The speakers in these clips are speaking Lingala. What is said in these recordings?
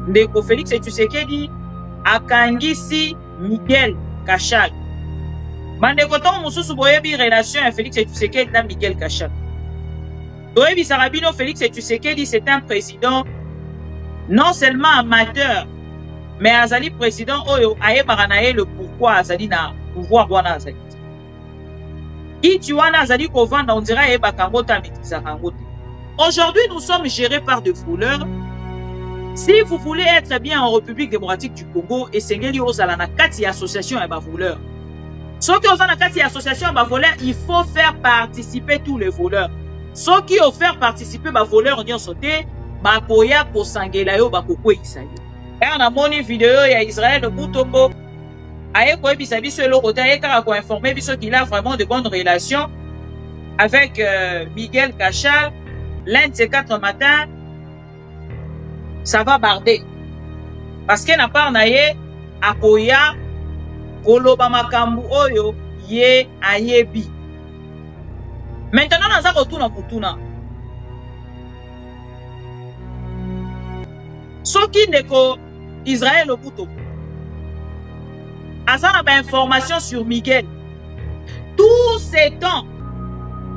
ndeko Félix Tshisekedi akangisi Miguel Kachal. Bandeko tongo mususu boyebi relation ya Félix Tshisekedi na Miguel Kachal. Toyebi Sarabino, Félix Tshisekedi c'est un président non seulement amateur, mais azali président oyo ayebaka na ye le pourquoi azali na pouvoir wana azali. Kiti wana azali kovanda on dirait ayebaka ngo ta maîtrisaka ngo te. Aujourd'hui, nous sommes gérés par des fouleurs. Si vous voulez être bien en République démocratique du Congo, et Sengeli Ozala na kati association et voleurs. Ceux qui ont na kati association et voleurs, il faut faire participer tous les voleurs. Ceux qui ont fait participer les voleurs, on sauté, bakoya ko sangela yo bakoko isayo. Et on a moni vidéo ya Israël de Boutoko. Aye ko ebisa biso lo côté aye ka ko informer biso qu'il a vraiment de bonnes relations avec Miguel Kachal. L'un de ces 4 matins, ça va barder. Parce qu'il n'a pas naye akoya koloba makambu oyo ye ayebi. Maintenant, nous avons retourné pour tout. Ce qui n'est qu'Israël au bout de information sur Miguel. Tous ces temps,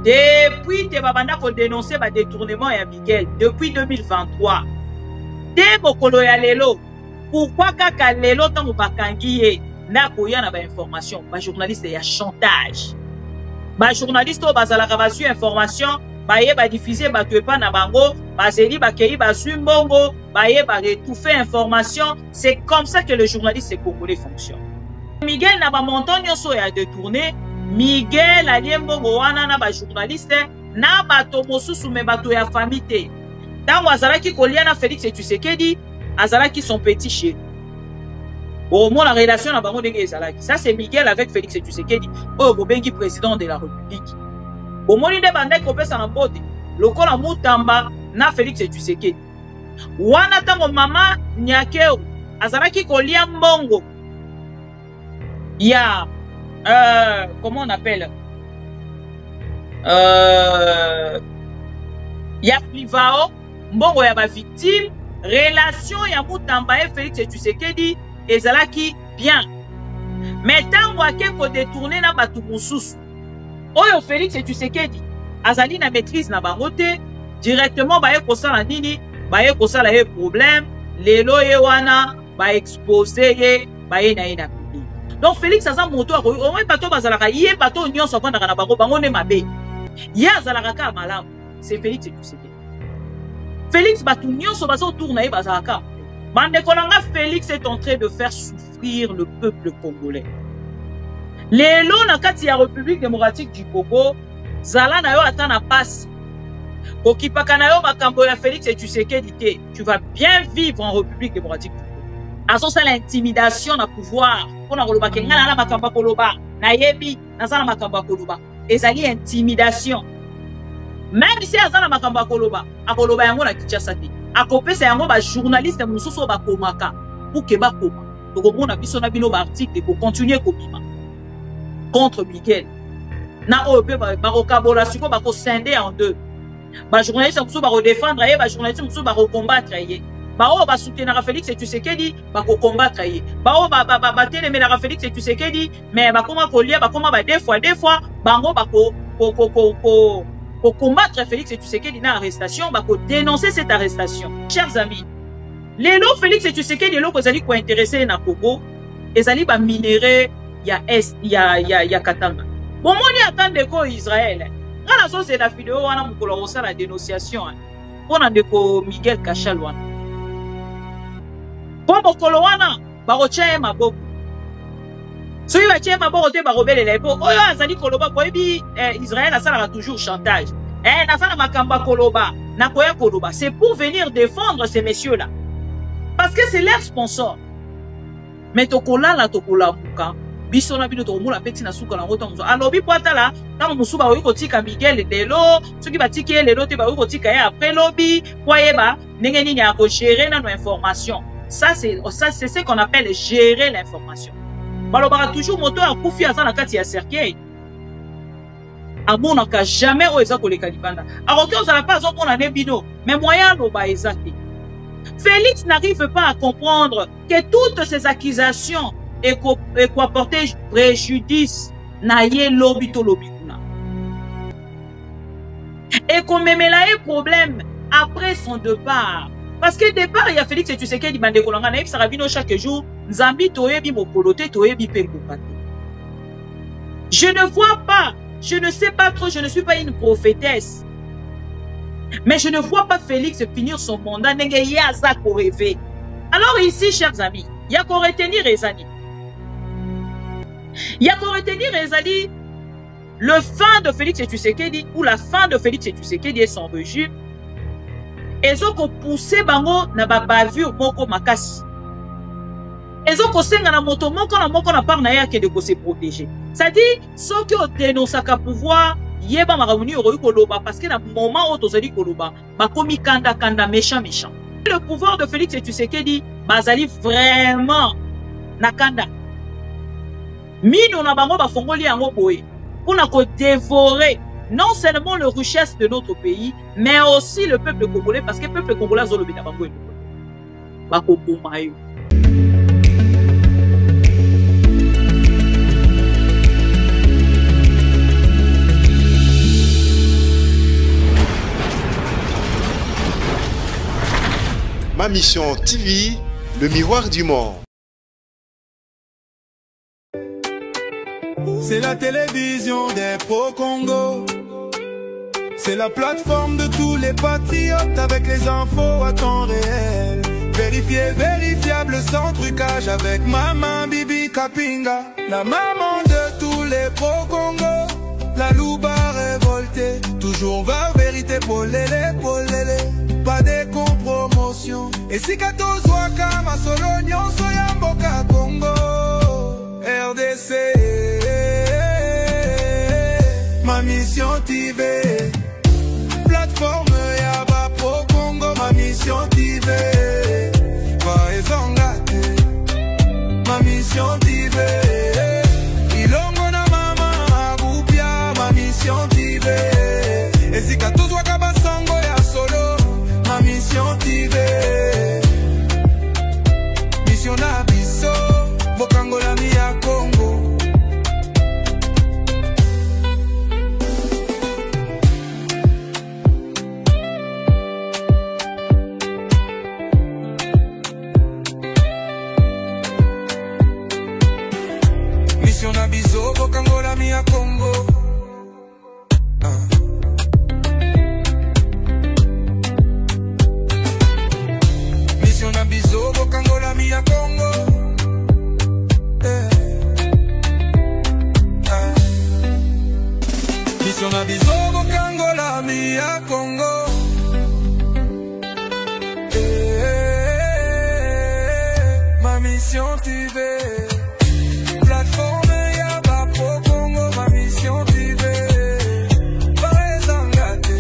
depuis que Babanda a dénoncé le détournement à Miguel, depuis 2023, dès que pourquoi kaka lelo tango bakangiye na koya na ba information, ba journaliste ya chantage. Ba journaliste o bazalaka ba su information, ba ye ba diffuser ba tuepa na bango, ba zeli ba kei ba su mbongo, ba ye ba étouffer information, c'est comme ça que le journaliste congolais fonctionne. Miguel na ba montant nyonso ya détourné, Miguel aliembongo wana na ba journaliste na bato mosusu me bato ya famille te. Tango azalaki kolia na Félix Tshisekedi, azalaki son petit chez. Au moins la relation na bango ndenge ezalaki. Ça c'est Miguel avec Félix Tshisekedi, oh bobengi président de la République. Au moins ide banda ko pesa na bote, lokola mutamba na Félix Tshisekedi. Wana tango mama Nyakeo azalaki kolia mbongo. Ya comment on appelle ya Plivao, mbongo ya ba victime, relation ya mutamba et Félix Tshisekedi ezalaki bien. Mais tango akeko détourner na batu mususu. Oyo Félix Tshisekedi azali na maîtrise na bango te, directement ba ye kosala nini, ba ye kosala ye problème, lelo ye wana ba exposer ye, ba ye na ye na public. Donc Félix aza moto ako au moins bato bazalaka ye bato nyonso avandaka na bango ne mabe. Ye azalaka ka malamu, c'est Félix Tshisekedi. Félix batu nyonso bazo tourna ye bazalaka. Bande kolanga Félix est en train de faire souffrir le peuple congolais. Lelo na kati ya République démocratique du Congo, zala na yo atana passe. Kokipaka na yo makambo ya Félix Tshisekedi te, tu vas bien vivre en République démocratique du Congo. Aso ça l'intimidation na pouvoir. Pona koloba kenga na makambo koloba, na yebi na zala makambo koloba. Ezali intimidation. Même si azala makambo koloba, akoloba yango na Kinshasa te. Akopesa yango ba journaliste mususu ba komaka pour que ba koma. Donc on a biso na bino ba article pour continuer komima contre Miguel. Na OP ba rokabola siko ba ko scinder en deux. Ba journaliste mususu ba redéfendre ye, ba journaliste mususu ba recombattre ye. Ba o ba soutenir Félix Tshisekedi ba ko combattre ye. Ba o ba telemela Félix Tshisekedi mais ba koma kolia ba koma ba deux fois bango ba ko pour combattre Félix Tshisekedi dans l'arrestation, pour dénoncer cette arrestation. Chers amis, les lots Félix Tshisekedi, les lots que vous intéressés dans le Congo, ils allaient minérer, il y a Est, il y a Katanga. Bon, moi, il y a tant de quoi Israël. Quand la chose est la vidéo, on a la dénonciation. On a de quoi Miguel Kachal. Pour mon coloana, barotia ma bobo. Si vous avez un bon côté, Israël a toujours chantage. C'est pour venir défendre ces messieurs-là. Parce que c'est leur sponsor. Mais tokola la tokola muka. Bisona bino to mula peti na suka na ngota muso. Alobi poata la, tango musuba oyi kotika Miguel delo, soki batiki lelo te ba oyi kotika ya après lobby, poyeba ndenge nini ya ko gérer na nos informations. Ça c'est ce qu'on appelle gérer l'information. Balobara toujours moto a koufi aza na kati ya cercueil. Amonaka jamais o eza koleka libanda. Alors que ozala pas ozomona ne bino, mais moyen loba ezaki. Félix n'arrive pas à comprendre que toutes ces accusations et quoi porter préjudice naye lobi to lobi kuna. Et qu'on me mêle un problème après son départ. Parce que départ, il y a Félix et tu sais qu'il bande kolanga naïf sarabino chaque jour, Nzambi toyebi mokolote toyebi pe kopate. Je ne vois pas, je ne sais pas trop, je ne suis pas une prophétesse. Mais je ne vois pas Félix finir son mandat. Alors ici, chers amis, il y a qu'à retenir Ezali. Il y a qu'à retenir Ezali, le fin de Félix et Tshisekedi, ou la fin de Félix et Tshisekedi et son régime, ils ont poussé bango na bavure moko makasi. Ils ont senga na moto moko na part na ya ke de se protéger. C'est-à-dire, ceux qui ont dénoncé qu'à pouvoir yeba makamuni oroyi koloba parce que na moment où tozali koloba bakomi kanda méchant. Le pouvoir de Félix et Tshisekedi bazali vraiment na kanda. Mino na bango ba fongoli yango boye pour na ko dévorer non seulement les richesses de notre pays mais aussi le peuple congolais parce que le peuple congolais zolobi na bango bako bomayo. Ma Mission TV, le miroir du monde. C'est la télévision des pro-Congo. C'est la plateforme de tous les patriotes avec les infos à temps réel. Vérifié, vérifiable, sans trucage avec Maman Bibi Kapinga. La maman de tous les pro-Congo. La louba révoltée, toujours vers vérité, polélé. Pas de compromotion. Et si Katos Wakama Solognon Soyamboka Congo RDC Ma Mission TV plateforme Yaba Pro Congo Ma Mission TV Vaezongate Ma Mission TV Ilongo na mama Agupia Ma Mission TV Et si Katos Wakama Sango ya Solo Ma Mission TV Mission na biso Bokangola mi ya Congo Mission na biso Bokangola mi ya Congo Biso Bokangola mi ya Congo Mission na biso Bokangola mi ya Congo Ma Mission TV plateforme ya ba pro Congo Ma Mission TV Vaezangate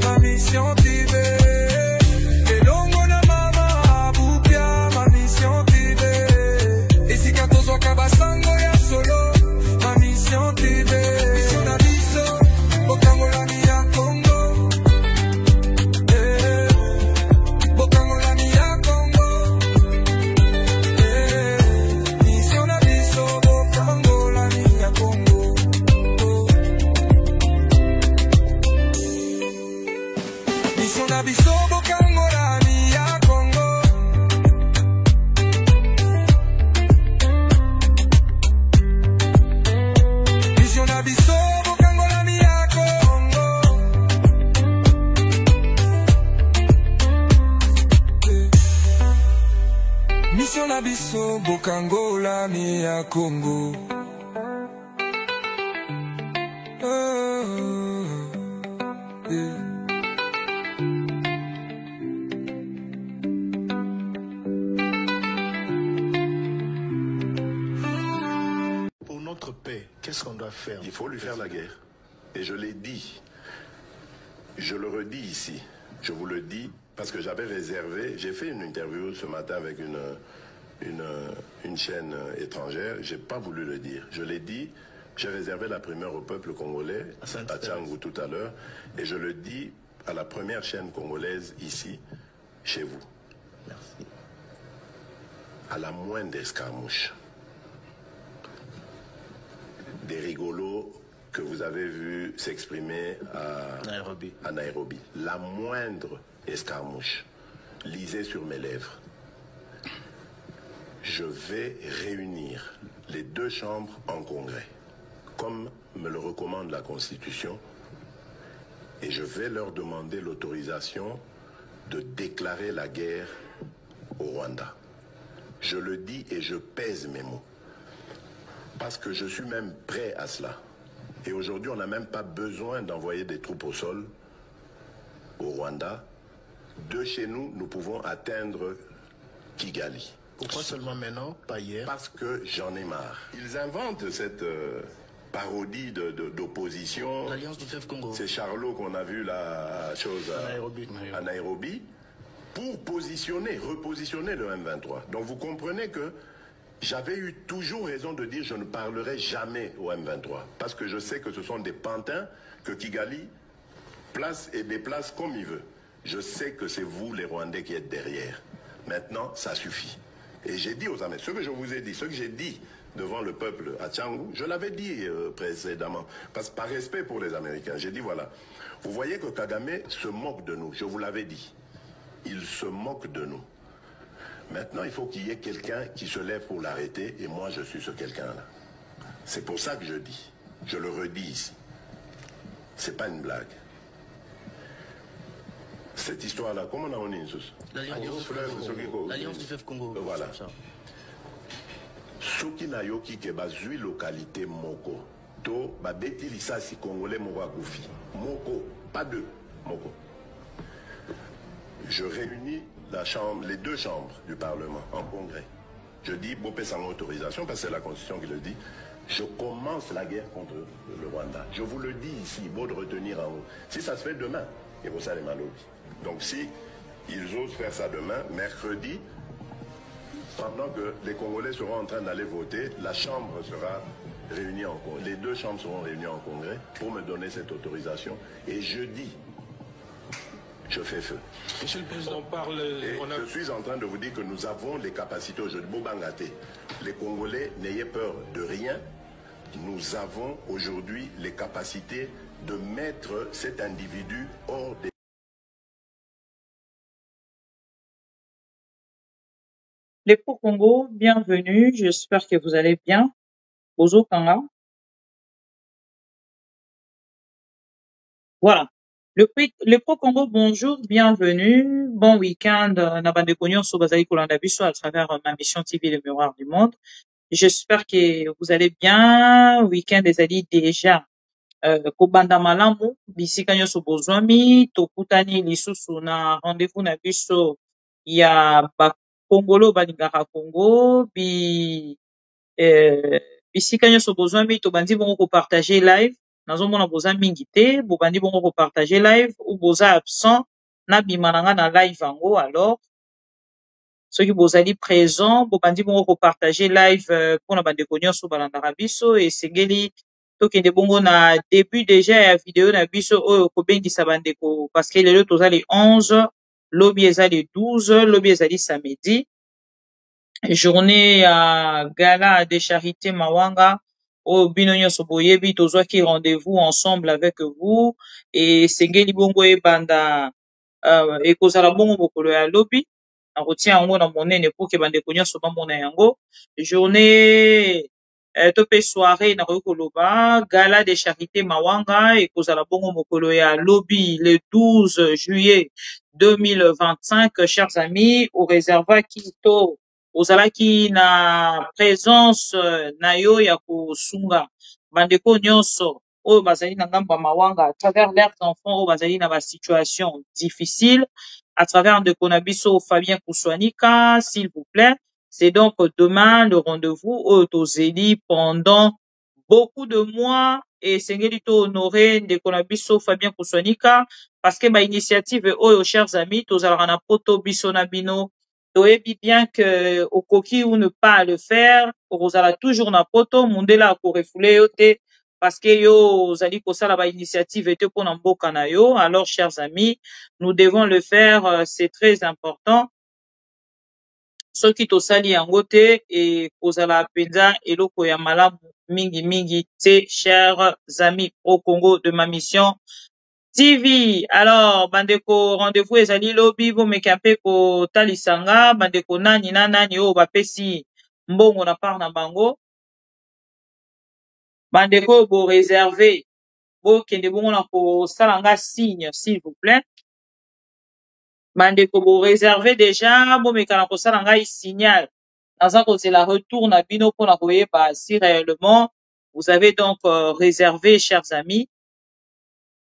Ma Mission TV Basango ya solo, Ma Mission TV. Mission na biso, Bokangola mi ya Congo. Bokangola mi ya Congo. Mission na biso, Bokangola mi ya Congo. Mission na biso, Bokangola mi ya Congo. Biso Bokangola mi ya Congo Mission na biso Bokangola mi ya Congo Qu'est-ce qu'on doit faire? Il faut lui faire la guerre. Et je l'ai dit. Je le redis ici. Je vous le dis parce que j'avais réservé. J'ai fait une interview ce matin avec une chaîne étrangère. J'ai pas voulu le dire. Je l'ai dit. J'ai réservé la primeur au peuple congolais à Tchangou tout à l'heure. Et je le dis à la première chaîne congolaise ici. chez vous. Merci. À la moindre escarmouche, des rigolos que vous avez vus s'exprimer à Nairobi. La moindre escarmouche, lisez sur mes lèvres. Je vais réunir les deux chambres en congrès, comme me le recommande la Constitution, et je vais leur demander l'autorisation de déclarer la guerre au Rwanda. Je le dis et je pèse mes mots, parce que je suis même prêt à cela. Et aujourd'hui, on n'a même pas besoin d'envoyer des troupes au sol au Rwanda. De chez nous, nous pouvons atteindre Kigali. Pourquoi seulement maintenant, pas hier? Parce que j'en ai marre. Ils inventent cette parodie d'opposition. L'Alliance du fleuve Congo. C'est Charlot qu'on a vu la chose à Nairobi pour repositionner le M23. Donc vous comprenez que j'avais eu toujours raison de dire je ne parlerai jamais au M23. Parce que je sais que ce sont des pantins que Kigali place et déplace comme il veut. Je sais que c'est vous les Rwandais qui êtes derrière. Maintenant, ça suffit. Et j'ai dit aux Américains, ce que je vous ai dit, ce que j'ai dit devant le peuple à Tchangou, je l'avais dit précédemment, parce que par respect pour les Américains, j'ai dit voilà, vous voyez que Kagame se moque de nous, je vous l'avais dit, il se moque de nous. Maintenant, il faut qu'il y ait quelqu'un qui se lève pour l'arrêter, et moi je suis ce quelqu'un-là. C'est pour ça que je dis, je le redis ici, c'est pas une blague. Cette histoire-là, comment on a dit l'Alliance du fleuve Congo. Voilà. Soki na yoki ke bazui localité moko. To babeti lisasi congolais moko akufi. Moko, pas deux, moko. Je réunis les deux chambres du Parlement en congrès. Je dis, Bopé sans autorisation, parce que c'est la Constitution qui le dit, je commence la guerre contre le Rwanda. Je vous le dis ici, beau de retenir en haut. Si ça se fait demain, et vous savez mal. Donc si ils osent faire ça demain, mercredi, pendant que les Congolais seront en train d'aller voter, la Chambre sera réunie en congrès. Les deux chambres seront réunies en congrès pour me donner cette autorisation. Et jeudi, je fais feu. Monsieur le Président, on parle... Je suis en train de vous dire que nous avons les capacités aujourd'hui. Bobangate, les Congolais, n'ayez peur de rien. Nous avons aujourd'hui les capacités de mettre cet individu hors des... Les Pro-Congo, bienvenue. J'espère que vous allez bien. Bozo Kanga. Voilà. Le Pro-Congo, bonjour, bienvenue. Bon week-end. Nabande Konyon, Sobazali Kolanda Biso à travers ma mission TV, le miroir du monde. J'espère que vous allez bien. Week-end des alliés déjà. Kobanda malamu, bisika nyoso bozwami, tokutani lisusu na rendez-vous na biso ya ba Congolo balingaka Congo, bisika nyoso bozwami, tobandi bongo ko partager live, nazomona boza mingi te, bobandi bongo ko partager live, ou boza absent, na bimananga na live yango, alors, ceux qui bozali présent, bobandi bongo ko partager live, pona bandeko nyonso balandaka biso, et segeli, tokende bongo na début déjà ya vidéo na biso oyo kobengisa bandeko parce que lelo tozali 11 lobi ezali 12 lobi ezali samedi journée ya gala de charité mawanga oyo bino nyonso boyebi tozwaki rendez-vous ensemble avec vous et sengeli bongo ebanda ekozala bongo mokolo ya lobi nakotia yango na monene po ke bandeko nyonso bamona yango journée tope soirée na koloba gala de charité mawanga et kozala bongo mokolo ya lobi le 12 juillet 2025 chers amis au réservat Kito ozalaki na présence na yo ya kosunga bandeko nyonso oyo bazali na ngamba mawanga à travers leurs enfants oyo bazali na ba situation difficile à travers ndeko na biso Fabien Kouswanika s'il vous plaît. C'est donc demain le rendez-vous au Tozeli pendant beaucoup de mois et Sengeli to honoré ndeko na biso Fabien Kouswanika parce que ma initiative oyo chers amis tozalaka na poto biso na bino toyebi bien que au coquille ou ne pas le faire ozala toujours na poto mundela ko refoulé yo te parce que yo zali kosala ba initiative ete pour mboka na yo. Alors chers amis, nous devons le faire, c'est très important. Soki tosali yango te et kozala penza eloko ya malamu mingi mingi te, chers amis au Congo de ma mission TV. Alors bandeko, rendez-vous ezali lobi bo mekampe ko talisanga bandeko nani na nani o bapesi mbongo na part na bango. Bandeko bo réserver bo kende bongo na ko salanga signe s'il vous plaît. Bandeko bo réserver déjà bo mekana ko salanga signal. Dans côté la retour na bino pour na koyeba si réellement vous avez donc réservé, chers amis.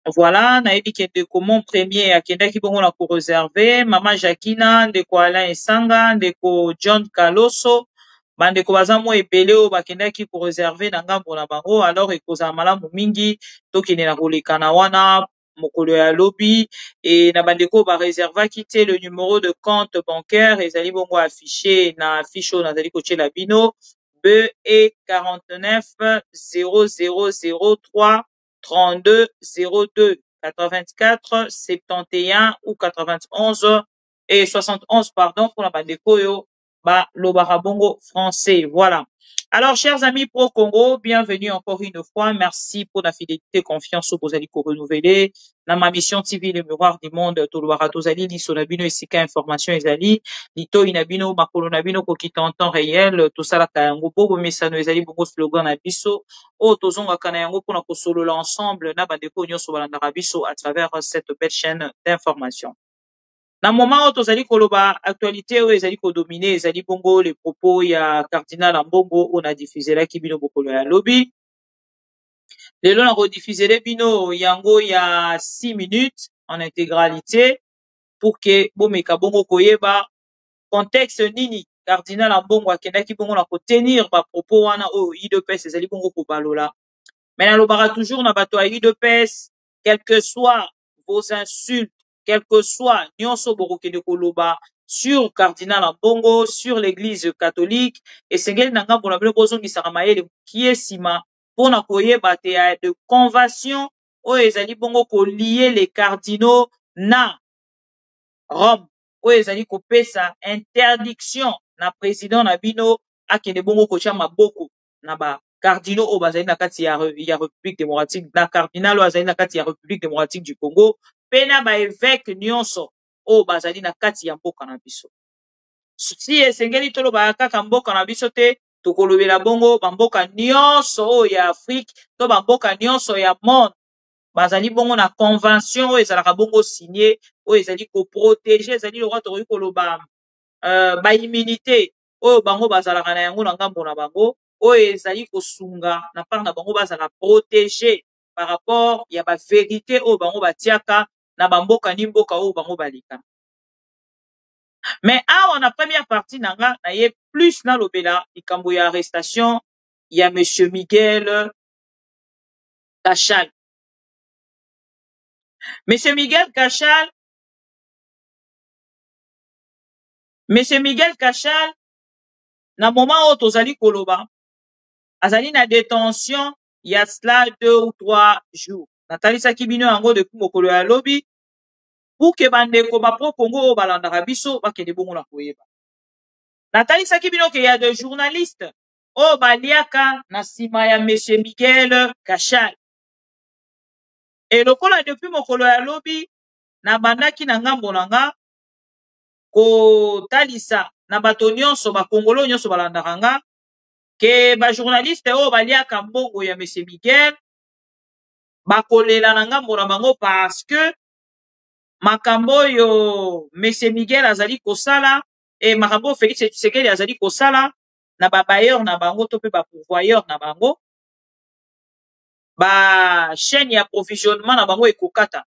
Voilà, na yebi kende ko mon premier akenda ki bongo na ko réserver Mama Jacquina, ndeko Alain Esanga, ndeko John Kaloso, bandeko baza mo ebele o bakenda ki ko réserver na ngambo na bango. Alors ekoza malamu mingi to kende na kolekana wana mokolo ya lobi et na bandeko ba réserva quitter le numéro de compte bancaire ezali bongo affiché na fiche na zali koche la bino BE 49 0003 32 02 84 71 ou 91 et 71 pardon pour la bandeko yo ba lobara bongo français. Voilà. Alors, chers amis pro Congo, bienvenue encore une fois. Merci pour la fidélité, confiance au Bozali ko renouveler. Dans ma mission TV, le miroir du monde, Tolwara Tozali, li sonabino esika information ezali, lito inabino, makolo nabino ko kita en temps réel, to sala kayango, bobo mesano ezali, bongo slogan na biso, o tozonga kana yango pona ko solo l'ensemble, na bandeko nyonso balandaka biso à travers cette belle chaîne d'information. Na moment où tozali koloba actualité où ezali ko dominer ezali bongo les propos ya cardinal Ambongo on a diffusé la kibino bokolo ya lobby. Lelo na rediffusé les bino yango ya 6 minutes en intégralité pour que bomeka bongo koyeba contexte nini cardinal Ambongo akendaki bongo na ko tenir ba propos wana o IDPS ezali bongo ko balola. Mais na lobara toujours na bato ya IDPS, quel que soit vos insultes, quel que soit nyonso borokende koloba sur cardinal Ambongo, sur l'église catholique, et sengeli nanga bona bino bozongisa mayele qui est sima pona koyeba te ya de convention o ezali bongo ko lier les cardinaux na Rome o ezali ko pesa interdiction na président na bino akende bongo ko cha maboko na ba cardinaux au bazali na kati ya République démocratique na cardinal au bazali na kati ya République démocratique du Congo pena ba évêque nyonso au bazali na kati ya mboka na biso. Si esengeli tolo ba kaka mboka na biso te tokolobela bongo ba mboka nyonso ya Afrique to ba mboka nyonso ya monde bazali bongo na convention o ezalaka bongo signé o ezali ko protéger ezali le roi to koloba ba immunité o bango bazalaka na yango na ngambo na bango o ezali kosunga na part na bango bazala protéger par rapport ya ba vérité o bango batiaka na bamboka ni mboka o bango balika. Mais awa na première partie nanga na ye plus na lobela likambo ya arrestation ya monsieur Miguel Cachal. Monsieur Miguel Cachal na moment où tozali koloba azali na détention ya cela 2 ou 3 jours. Natalisa kibino yango depuis mokolo ya lobi pour que bandeko ba pro Congo o balandaka biso bakende bongo na koyeba. Natalisa kibino ke ya de journalistes o baliaka na sima ya monsieur Miguel Cachal. Et lokola depuis mokolo ya lobi na bandaki na ngambo nanga ko talisa na bato nyonso ba Kongolo nyonso balandaka nga ke ba journaliste o baliaka mbongo ya monsieur Miguel bakolela na ngambo na bango parce que makambo yo monsieur Miguel azali kosala et makambo Félix Tshisekedi azali kosala na ba bailleur na bango to pe ba pourvoyeur na bango ba chaîne ya approvisionnement na bango ekokata.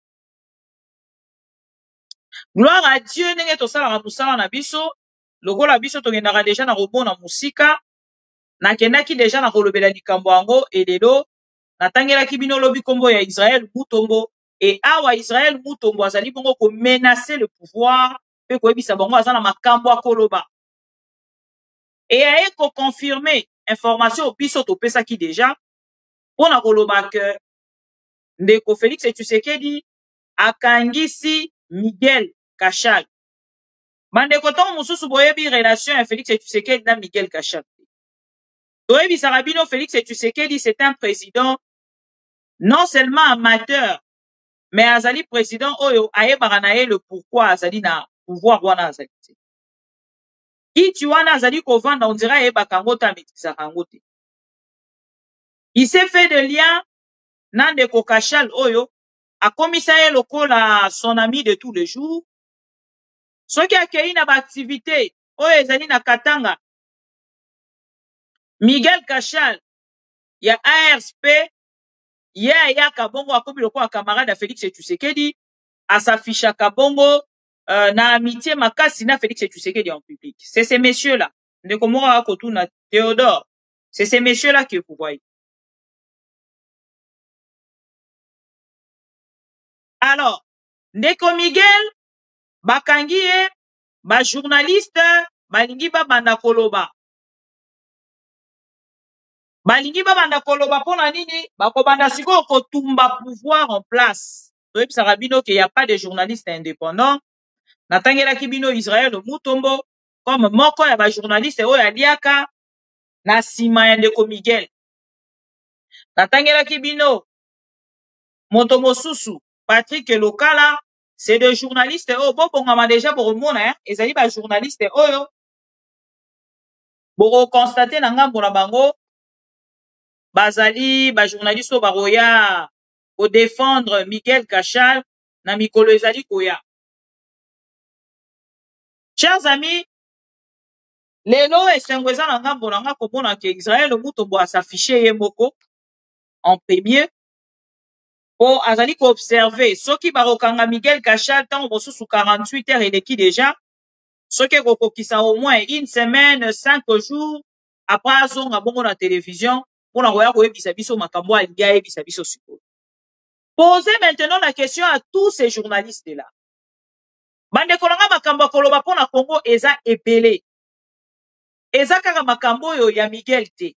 Gloire à Dieu ndenge tosala musala na biso lokola biso tokendaka deja na robona musika nakendaki deja na kolobela likambo yango elelo natangelaki bino lobi kombo ya Israël Mutombo et awa Israël Mutombo azali bongo ko menacer le pouvoir pe koyebisa bango azana makambo akoloba et aye ko confirmer information biso topesaki deja pona koloba ke ndeko Félix Tshisekedi akangisi Miguel Kachal. Bandeko tongo mususu boyebi relation ya Félix Tshisekedi na Miguel Kachal. Toyebi Sarabino Félix Tshisekedi c'est un président non seulement amateur mais azali président oyo ayebaka na ye le pourquoi azali na pouvoir wana azali te. Kiti wana azali kovanda on dirait ayebaka ngo ta maîtrisaka ngo te. Il s'est fait de lien na ndeko Kachal oyo akomisa ye lokola son ami de tous les jours. Soki akei na ba activité oyo ezali na Katanga, Miguel Kachal ya ARSP ye ayaka bongo akomi lokola camarade ya Félix Tshisekedi asafishaka bongo na amitié makasi na Félix Tshisekedi en public. C'est ces messieurs-là. Ndeko Mora Kotuna Théodore. C'est ces messieurs-là que vous voyez. Alors, ndeko Miguel bakangi ye ba journaliste balingi babanda koloba. Balingi babanda koloba pona nini bakobanda siko kotumba pouvoir en place. Toyebi Sarabino qu'il n'y a pas de journalistes indépendants. Natangelaki bino Israël Mutombo comme moko ya ba journaliste oyo aliaka na sima ya ndeko Miguel. Natangelaki bino moto mosusu Patrick Lokala, c'est des journalistes oyo bobongama déjà boromona ezali ba journaliste oyo boko constater na ngambo na bango bazali ba journaliste oyo baroya ko défendre Miguel Kachal na mikolo ezali koya. Chers amis, lelo esengweza na ngambo na nga komona ke Israël Mutombo s'afficher ye moko en premier po azali ko observer soki barokanga Miguel Kachal tant mosusu 48 heures eleki déjà soki kokokisa au moins une semaine 5 jours après azonga bongo na télévision pona koya koyebisa biso makambo alingi ayebisa biso sikoyo. Posez maintenant la question à tous ces journalistes là. Bandeko nanga makambo koloba pona Congo eza ebele. Eza kaka makambo yo ya Miguel te.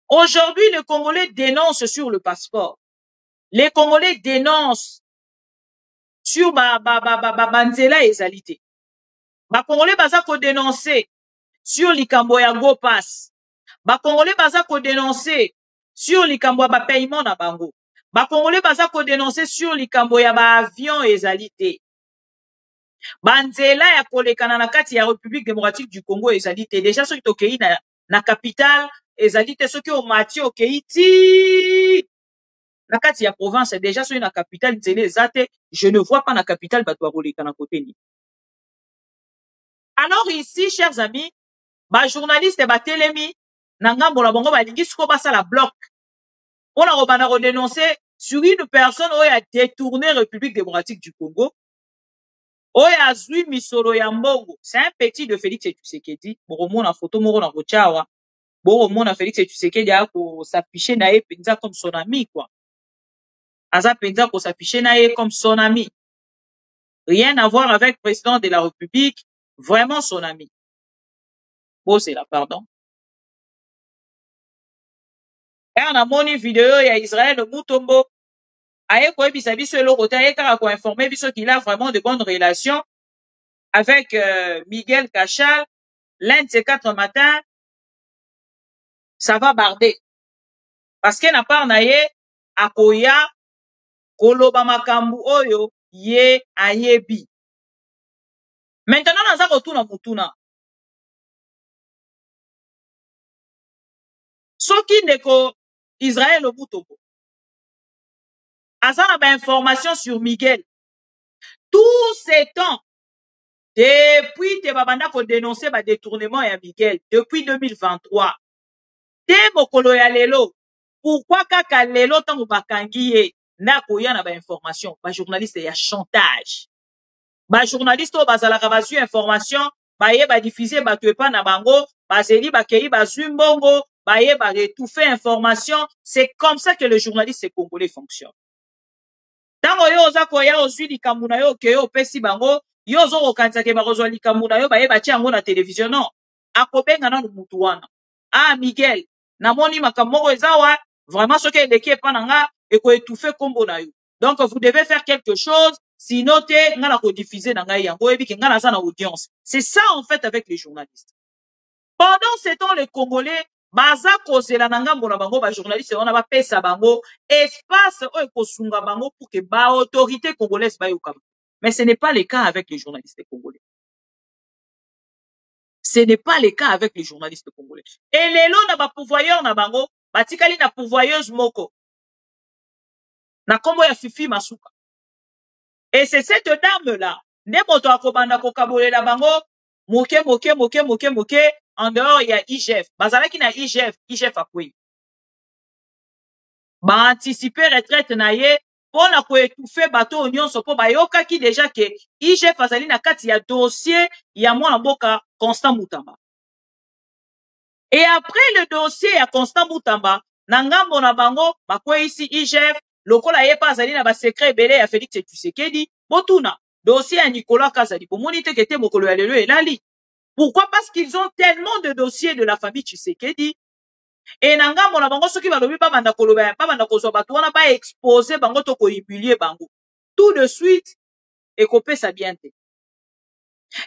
Aujourd'hui, les Congolais dénoncent sur le passeport. Les Congolais dénoncent sur banzela ezalité. Ba Congolais baza ko dénoncer sur likambo ya go pass. Ba Congolais baza ko dénoncer sur likambo ya ba paiement na bango. Ba Congolais baza ko dénoncer sur likambo ya ba avion ezalité. Banzela ya kolekana na kati ya République démocratique du Congo ezalité. Déjà soki tokei na capitale ezalité soki o mati okei ti na kati ya province déjà soki na capitale nzela ezate, je ne vois pas na capitale bato ba kolekana côté ni. Alors ici, chers amis, ba journaliste ba telemi na ngambo na bango balingi siko basala bloc. On a robana dénoncer sur une personne oyo a détourné République démocratique du Congo. Oyo azui misolo ya mbongo. C'est un petit de Félix Tshisekedi. Boromona photo moko na kochawa. Boromona Félix Tshisekedi a ko s'afficher na ye penza comme son ami quoi. Aza penza ko s'afficher na ye comme son ami. Rien à voir avec le président de la République, vraiment son ami. Oh, c'est là, pardon. Et on a moni vidéo, il y a Israël Mutombo. Aye ko ebisa biso eloko te aye kaka ko informer biso qu'il a vraiment de bonnes relations avec Miguel Kachal. L'un de ces 4 matins, ça va barder. Parce que na part na ye akoya koloba makambu oyo ye ayebi. Maintenant naza kotuna mutuna. Soki ndeko Israël Mutombo azana ba information sur Miguel. Tous ces temps, depuis te babanda ko dénoncer ba détournement ya Miguel, depuis 2023. Te mokolo ya lelo, pourquoi kaka lelo tango bakangi ye na koya na ba information, ba journaliste ya chantage. Ba journaliste o bazalaka bazu information, ba ye ba diffuser ba tuepa na bango, ba zeli ba kei ba zumbongo, ba ye ba étouffer information, c'est comme ça que le journaliste congolais fonctionne. Tango yo oza koya ozwi likambo na yo ke yo opesi bango yo ozo kokanisa ke bakozwa likambo na yo baye batia yango na télévision non akobenga na mutu wana. Ah Miguel namoni makambo moko eza wa vraiment ce qui est l'équipe pananga et ko étouffer combo na yo. Donc vous devez faire quelque chose, sinon te ngala ko diffuser na ngai yango ebi ke ngala za na audience. C'est ça en fait avec les journalistes. Pendant ce temps les Congolais baza kozela na ngambo na bango ba journalistes on a ba pesa bango espace o ekosunga bango pour que ba autorité congolaise ba yoka. Mais ce n'est pas le cas avec les journalistes congolais. Ce n'est pas le cas avec les journalistes congolais. Et les lots na ba pourvoyeur na bango batikali na pourvoyeuse moko na kombo ya Fifi Masuka. Et c'est cette dame là ne moto akobanda ko kabolela bango moke en dehors il y a IGF bazalaki na IGF akwe ba anticiper retraite na ye pona ko étouffer bato nyonso po bayoka ki déjà que IGF azali na kati ya dossier ya mwana mboka Constant Mutamba. Et après le dossier ya Constant Mutamba na ngambo na bango bakwe ici IGF lokola ye pa azali na ba secret belé ya Félix Tshisekedi botuna dossier ya Nicolas Kazali bomoni te kete mokolo ya lelo elali. Pourquoi? Parce qu'ils ont tellement de dossiers de la famille Tshisekedi. Et nanga mona bango soki balobi ba banda koloba ba banda kozwa bato wana ba exposer bango to ko humilier bango. Tout de suite ekopé ça bien te.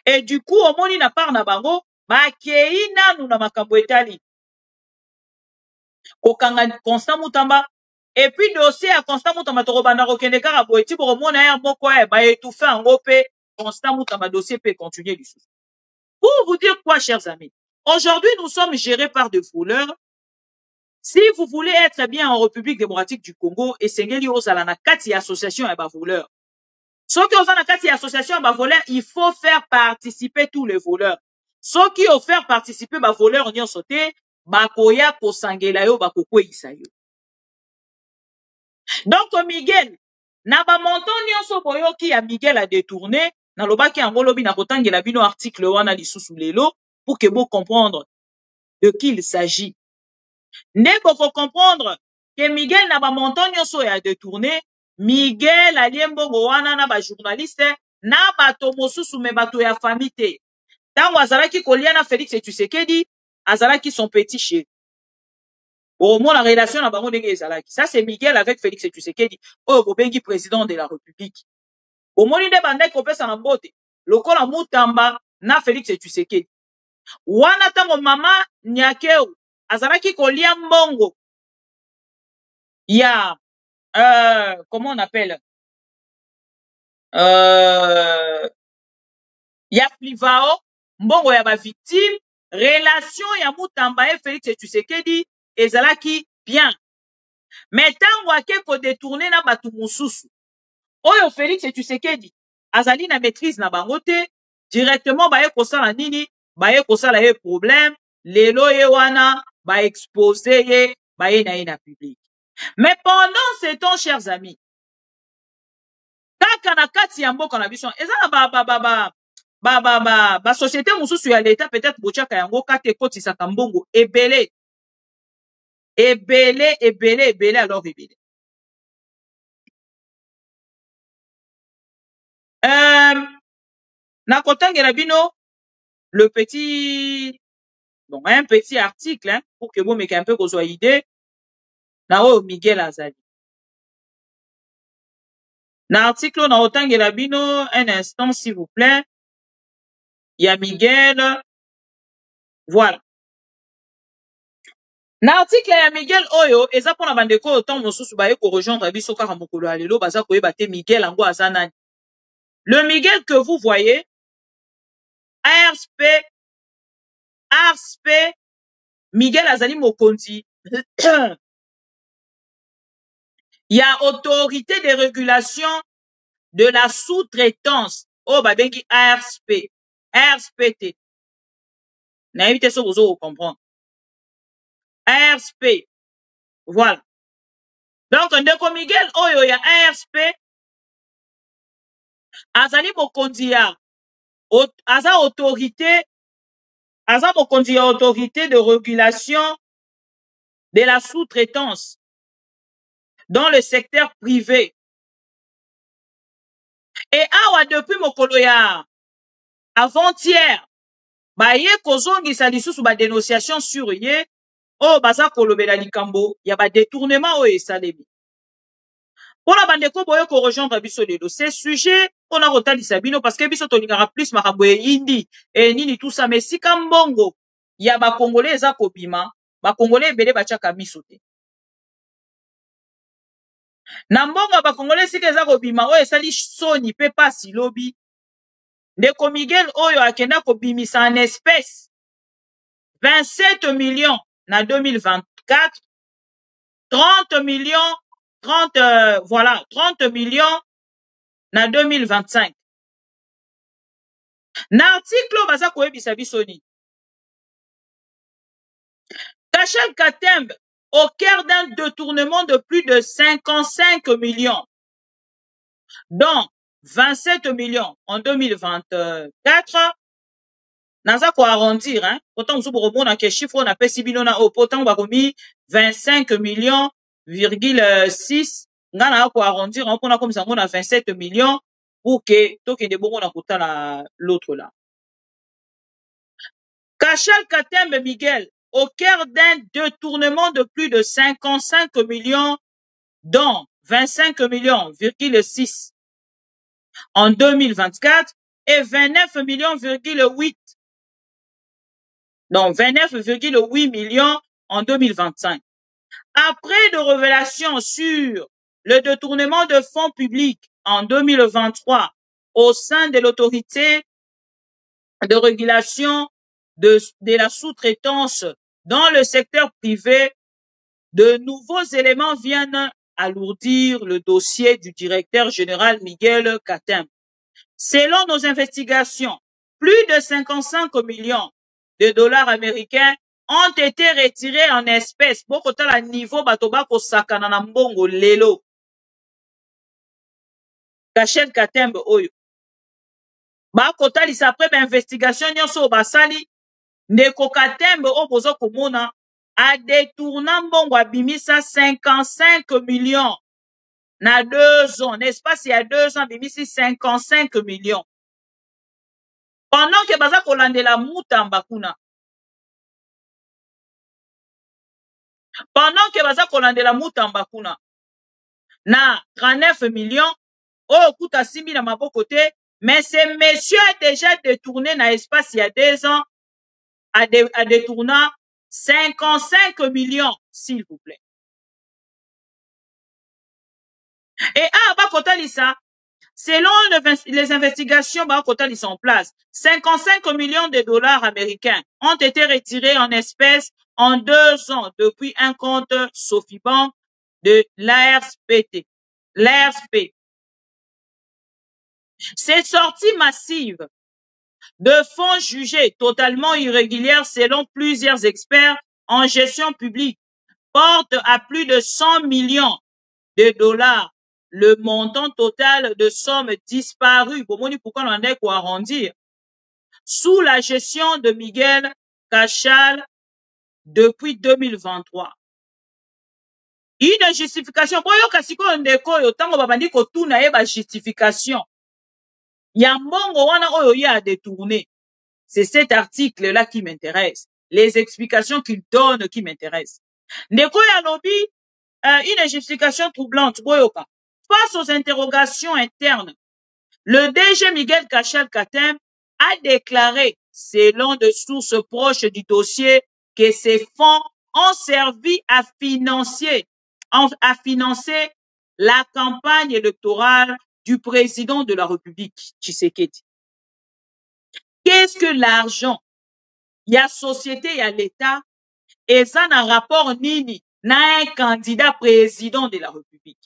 Et du coup omoni na part na bango ba kei nanu na makambo etali. Kokanga Constant Mutamba et puis dossier à Constant Mutamba to banda kokende kaka boeti bo mona ya moko ba étouffer ngo pe Constant Mutamba dossier peut continuer du sous. Pour vous dire quoi, chers amis, aujourd'hui, nous sommes gérés par des voleurs. Si vous voulez être bien en République démocratique du Congo, et Sengeli Ozala na kati association à voleurs. Ceux qui ont na kati association à voleurs, il faut faire participer tous les voleurs. Ceux qui ont fait participer ba voleurs nyon sauté, bakoya ko sangela yo bakokwe isayo. Donc Miguel, na ba montant nyon so boyo ki a Miguel a détourné. Na lobaki angolobi na kotangela bino article wana lisusu lelo pour que vous comprendre de qui il s'agit. Ne faut comprendre que Miguel na ba montant nyonso ya détourné, Miguel aliembongo wana na ba journaliste na bato mosusu me bato ya famille te. Tango azalaki kolia na Félix Tshisekedi, azalaki son petit chéri. Au moins la relation na bango ndenge ezalaki. Ça c'est Miguel avec Félix Tshisekedi, oh bobengi président de la République. Omoni de bandai kopesa na mbote lokola Mutamba na Félix Tshisekedi wana tango mama Nyakeu azalaki kolia mbongo ya comment on appelle ya Flivao mbongo ya ba victime relation ya Mutamba et Félix Tshisekedi ezalaki bien mais tango ake ko détourner na batu mususu Oyo Félix Tshisekedi azali na maîtrise na bangote directement baye kosala nini baye kosala ye problème lelo ye wana ba exposer ye baye na public. Mais pendant ce temps chers amis kaka na kati ya mboka na biso ezala ba société mususu ya l'état peut-être bochaka yango kate kotisaka mbongo ebele alors ebele. Na kotangela bino le petit bon un petit article hein, pour que vous mettez un peu vos idées na o Miguel azali na article na otangela bino un instant s'il vous plaît il y a Miguel voilà na article ya Miguel oyo eza pona bandeko autant mosusu baye ko rejoindre biso kaka mokolo alelo baza koyeba te Miguel ango azanani. Le Miguel que vous voyez ARSP Miguel Azali Mokonzi il y a autorité de régulation de la sous-traitance oh babengi RSPT na éviter ça vous comprendre RSP voilà donc ndeko Miguel oyo ya RSP Azali Mokonzi ya aza autorité de régulation de la sous-traitance dans le secteur privé. Et awa depuis mokolo ya avant-hier, baye kozongisa lisusu ba dénonciation sur ye, Oh, baza kolobela likambo, ya ba détournement o esalemi. Pona bandeko boyo ko rejoindre biso lelo. C'est sujet, on a rotalisa bino parce que biso tolingara plus makambo indi et nini tout ça, mais sika mbongo, ya ba Congolais eza kobima, ba Congolais ebele batiaka miso te. Na mbongo ba Congolais sika eza kobima oyo esali soni pe pasi lobi. Ndeko Miguel oyo akenda kobimisa en espèce 27 millions na 2024, 30 millions, 30 millions na 2025. Na article baza koyebisa biso ni. Kachel Katembe au cœur d'un détournement de plus de 55 millions, dont 27 millions en 2024. Naza ko arrondir, hein. Pourtant, nous avons un chiffre, on a pesi binona au pourtant, on va remis 25 millions, 6. Ngana ko arrondir, on a comme ça, on a 27 millions pour que, tout qui est bon, on a coûté l'autre là. Kachel Katembe Miguel, au cœur d'un détournement de plus de 55 millions, dont 25 millions, 6 en 2024 et 29 millions, 8. Donc 29,8 millions en 2025. Après de révélations sur le détournement de fonds publics en 2023 au sein de l'autorité de régulation de la sous-traitance dans le secteur privé, de nouveaux éléments viennent alourdir le dossier du directeur général Miguel Katembe. Selon nos investigations, plus de 55 millions de dollars américains ont été retirés en espèces. Beaucoup de la niveau batoba ko sakana na mbongo lelo. Kachel Katembe oyo. Ba kota lisa après investigation nyonso basali ndeko Katembe o bozo komona a détourné mbongo abimisa 55 millions na 2 ans. N'est-ce pas, s'il y a 2 ans, bimisi 55 millions. Pendant que baza kolandela mutamba kuna. Pendant que baza kolandela mutamba kuna. Na 39 millions, oh kuta simbi na maboko te, mais ce monsieur a déjà détourné na espace il y a 2 ans, a détourné 55 millions, s'il vous plaît. Et Bakota Lissa, selon les investigations Bakota Lissa en place, 55 millions de dollars américains ont été retirés en espèces en 2 ans depuis un compte Sofibank de l'ARSP. Ces sorties massives de fonds jugés totalement irrégulières selon plusieurs experts en gestion publique portent à plus de 100 millions de dollars le montant total de sommes disparues, pourquoi on a quoi arrondir, sous la gestion de Miguel Kachal depuis 2023. Une justification, justification. Yambongo wana oyo ya détourné. C'est cet article-là qui m'intéresse. Les explications qu'il donne qui m'intéressent. Ndeko ya lobi, une justification troublante, boyoka. Face aux interrogations internes, le DG Miguel Kachel Katembe a déclaré, selon des sources proches du dossier, que ces fonds ont servi à financer la campagne électorale du président de la République, Tshisekedi. Qu'est-ce que l'argent? Il y a société, il y a l'État, et ça n'a rapport nini na un candidat président de la République.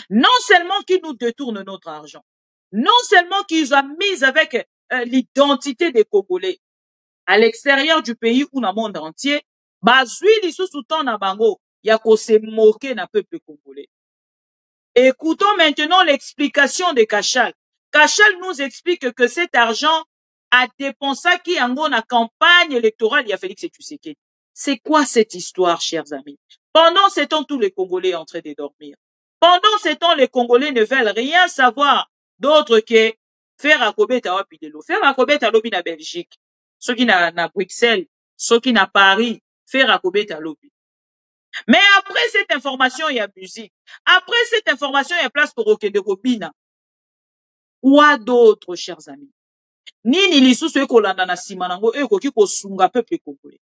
Non seulement qu'ils nous détournent notre argent, non seulement qu'ils ont mis avec l'identité des Congolais à l'extérieur du pays ou dans le monde entier, bazui li sous temps na bango, ya ko se moquer na peuple congolais. Écoutons maintenant l'explication de Kachal. Kachal nous explique que cet argent a dépensé qui en la campagne électorale, il y a Félix Tshisekedi. C'est quoi cette histoire, chers amis? Pendant ce temps, tous les Congolais sont en train de dormir. Pendant ce temps, les Congolais ne veulent rien savoir d'autre que faire à Kobeta Wapidelo. Faire à Kobeta Lobi na Belgique. Ceux qui na Bruxelles, ceux qui na Paris, faire à Kobeta lobby. Mais après cette information, il y a musique. Après cette information, il y a place pour Okende Kobina. Quoi d'autre, chers amis? Nini lisusu ekolanda na sima nango ekoki kosunga peuple congolais.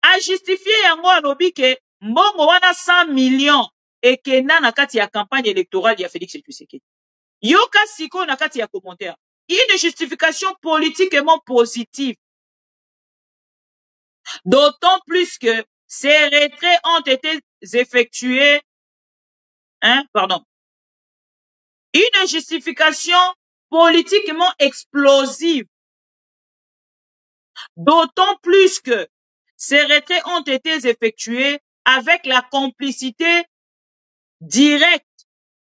A justifier yango alobi ke mbongo wana 100 millions ekenda na kati ya campagne électorale ya Félix Tshisekedi. Yoka siko na kati ya commentaire. Une justification politiquement positive. D'autant plus que ces retraits ont été effectués, une justification politiquement explosive. D'autant plus que ces retraits ont été effectués avec la complicité directe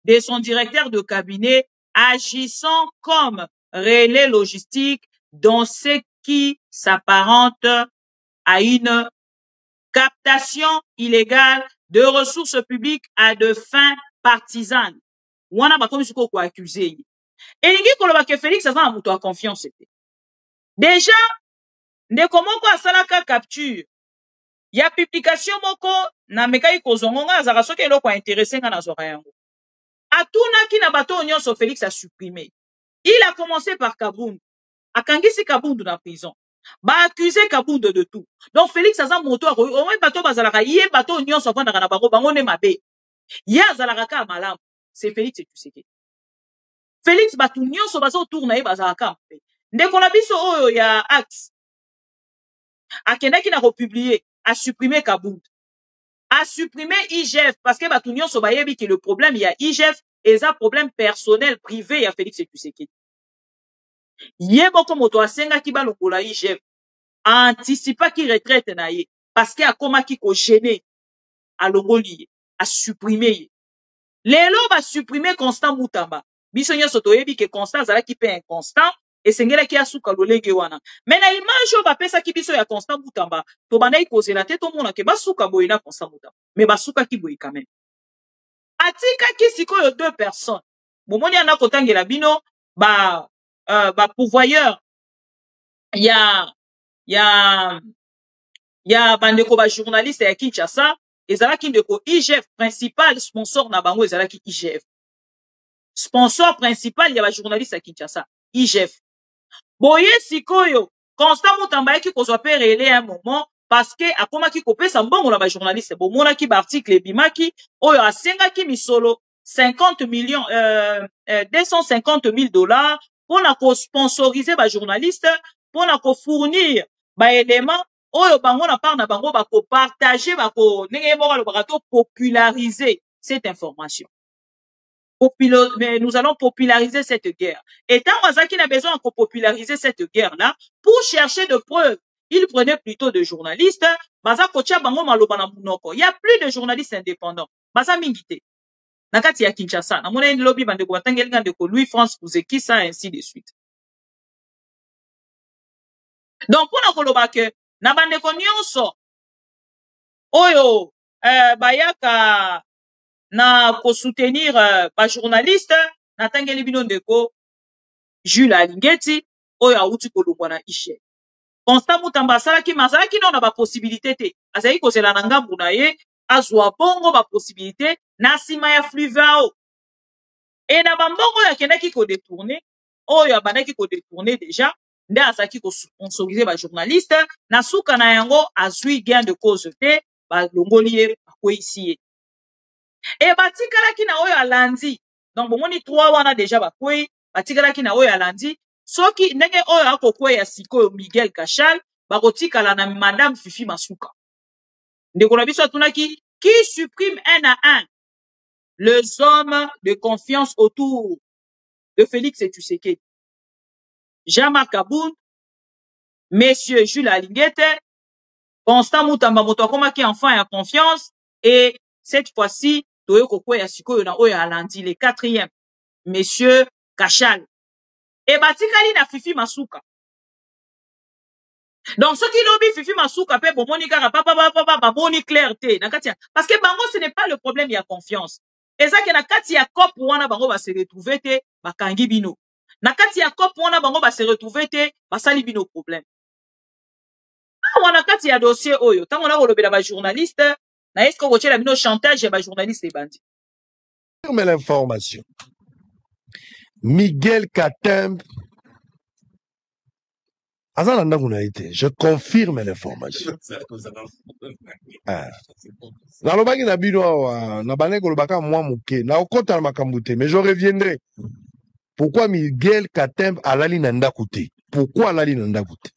de son directeur de cabinet agissant comme relais logistique dans ce qui s'apparente à une captation illégale de ressources publiques à de fins partisanes. Wana bakomi siko ko accuser. Elingi koloba ke Félix aza na muto a confiance te. Déjà ndeko moko asalaka capture ya publication moko na mekai kozongonga azaka soki eloko intéressé nga na zoka yango. Atunaki na bato nyonso Félix a supprimé. Il a commencé par Kabundu. Akangisi Kabundu na prison. Ba accusé Kabundu de tout. Donc Félix aza moto a au moins bato bazalaka yé bato nyonso vanda na bango ne mabe. Ya azalaka ka malamu. C'est Félix Tshisekedi. Félix batu nyonso bazo tourna ye bazalaka mabe. Ndeko na biso oyo ya axe. Akendaki na republier, a supprimé Kabundu. A supprimé IGF parce que batu nyonso bayebi que le problème il y a IGF et un problème personnel privé ya Félix Tshisekedi. Yeboko moto asenga ki balokola IGF anticipa ki retraite na ye parce que akoma ki ko gêner a longoli a supprimer lelo ba supprimer Constant Mutamba biso nyonso toyebi que Constant zala ki pe inconstant et sengela ki asuka lolenge wana mais na image o ba pesa ki biso ya Constant Mutamba to bandai kozela te to mona ke basuka boye na Constant Mutamba mais basuka ki boye quand même atika ki sikoyo deux personnes momoni ana kotangela bino ba pourvoyeur ya bandeko ba journaliste ya Kinshasa ezalaki ndeko IGF principal sponsor na bango ezalaki IGF sponsor principal ya ba journaliste ya Kinshasa IGF boye sikoyo Constant Mutamba yaki kozwa pe relais un moment parce que akomaki kopesa mbongo na ba journaliste bomonaki ba article bimaki oyo asengaki misolo 50 millions 250 000 $. Pour na ko sponsoriser ba journaliste, pour na ko fournir ba éléments, oyo bango na part na bango ba ko partager ba ko nenge moko le barato populariser cette information. Mais nous allons populariser cette guerre. Et tant Wazaki n'a besoin de populariser cette guerre-là, pour chercher de preuves, il prenait plutôt de journalistes. Baza kocha bango maloba na munoko. Il y a plus de journalistes indépendants. Baza mingite. Nakati ya Kinshasa, na mona lobby bandeko batangeli ngandeko Louis France Kuzekisa ainsi de suite. Donc pour na koloba ke na bandeko nyonso oyo bayaka na ko soutenir ba journaliste na tangeli bino ndeko Jules Alingeti oyo auti kolobwa na ishe. Constant Mutamba salaki mazalaki na ba possibilité te. Azali kozela na ngambu na ye azwa bongo ba possibilité na sima ya fluvao. Et na bambongo ya kendaki ko détourner, oyo abandaki ko détourner déjà, nde azaki ko sponsoriser ba journaliste, na suka na yango azui gain de cause te, ba longoli ye ko ici. Et batikalaki na oyo alandi. Donc bomoni 3 wana déjà ba koi, batikalaki na oyo alandi, soki ndenge oyo akokwe ya sikoyo Miguel Kachal, ba kotikala na Madame Fifi Masuka. Ndeko na biso atunaki qui supprime un à un les hommes de confiance autour de Félix Tshisekedi. Jean-Marc Kabund, Monsieur Jules Alingete, Constant Mutamba Motokoma qui enfin a confiance et cette fois-ci, Toyoko Kwe Yasiko na Oya Alandi, le 4e, Monsieur Kachal. Et Batikali na Fifi Masuka. Donc, ce qui lobby Fifi Masuka, pe bomoni kara papa boni clarté, parce que bango ce n'est pas le problème, il y a confiance. Et ça que na kati ya cop wana bango va se retrouver te bakangi bino. Na kati ya cop wana bango va se retrouver te basali bino problème. wana kati ya dossier oyo tango na kolobela ba journaliste na est-ce que kochela bino chantage ya ba journaliste ebandi. Mais l'information. Miguel Katembe. Je confirme l'information. Nalobaki na bino na baneko lobaka moi muke na okota na makambute mais je reviendrai. Pourquoi Miguel Katembe alali na ndako te? Pourquoi alali na ndako te?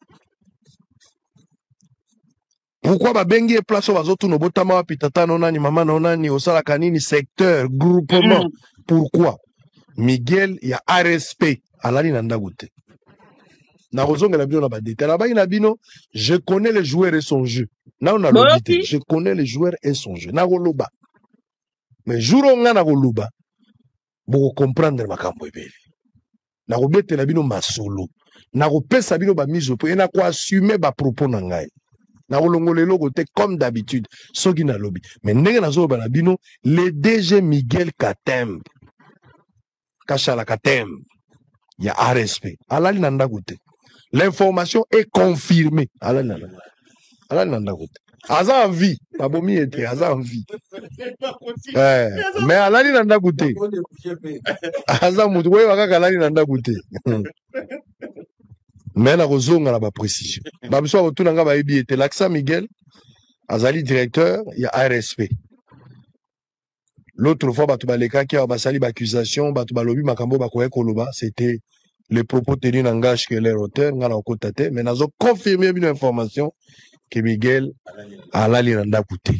Pourquoi babengi place au bazotu no botama wapi tata no nani mama no nani osala kanini secteur groupement? Pourquoi Miguel ya RSP alali na ndako te? Na rozonga na bino na badeta na bayi na bino, je connais les joueurs et son jeu. Na on a l'obité, je connais les joueurs et son jeu. Na roloba. Mais jour on na roloba, pour comprendre makambo ebele. Na robete na bino masolo. Na repesa bino ba mise au point, na ko assumer ba propos na ngai. Na rolongolelo côté comme d'habitude, soki na lobby. Mais ndenge na zo ba na bino, le DG Miguel Katembe. Kashala Katembe. Il y a RSP. Alali na ndako te. L'information est confirmée. Alali na ndako te. Aza en vie. Babomi ete, aza en vie. Mais alali na ndako te. Aza mutu we wakaka alali na ndako te. Mais na kozonga na ba précision. Ba biso otuna nga ba yebi ete l'Axa Miguel azali directeur, il y a RSP. L'autre fois batu baleka ki ba sali ba accusation, batu balobi makambo ba koye koloba, c'était les propos tenus n'engagent que leur auteur, ngala okotate, mais nazo confirmé une information que Miguel alali na ndako te.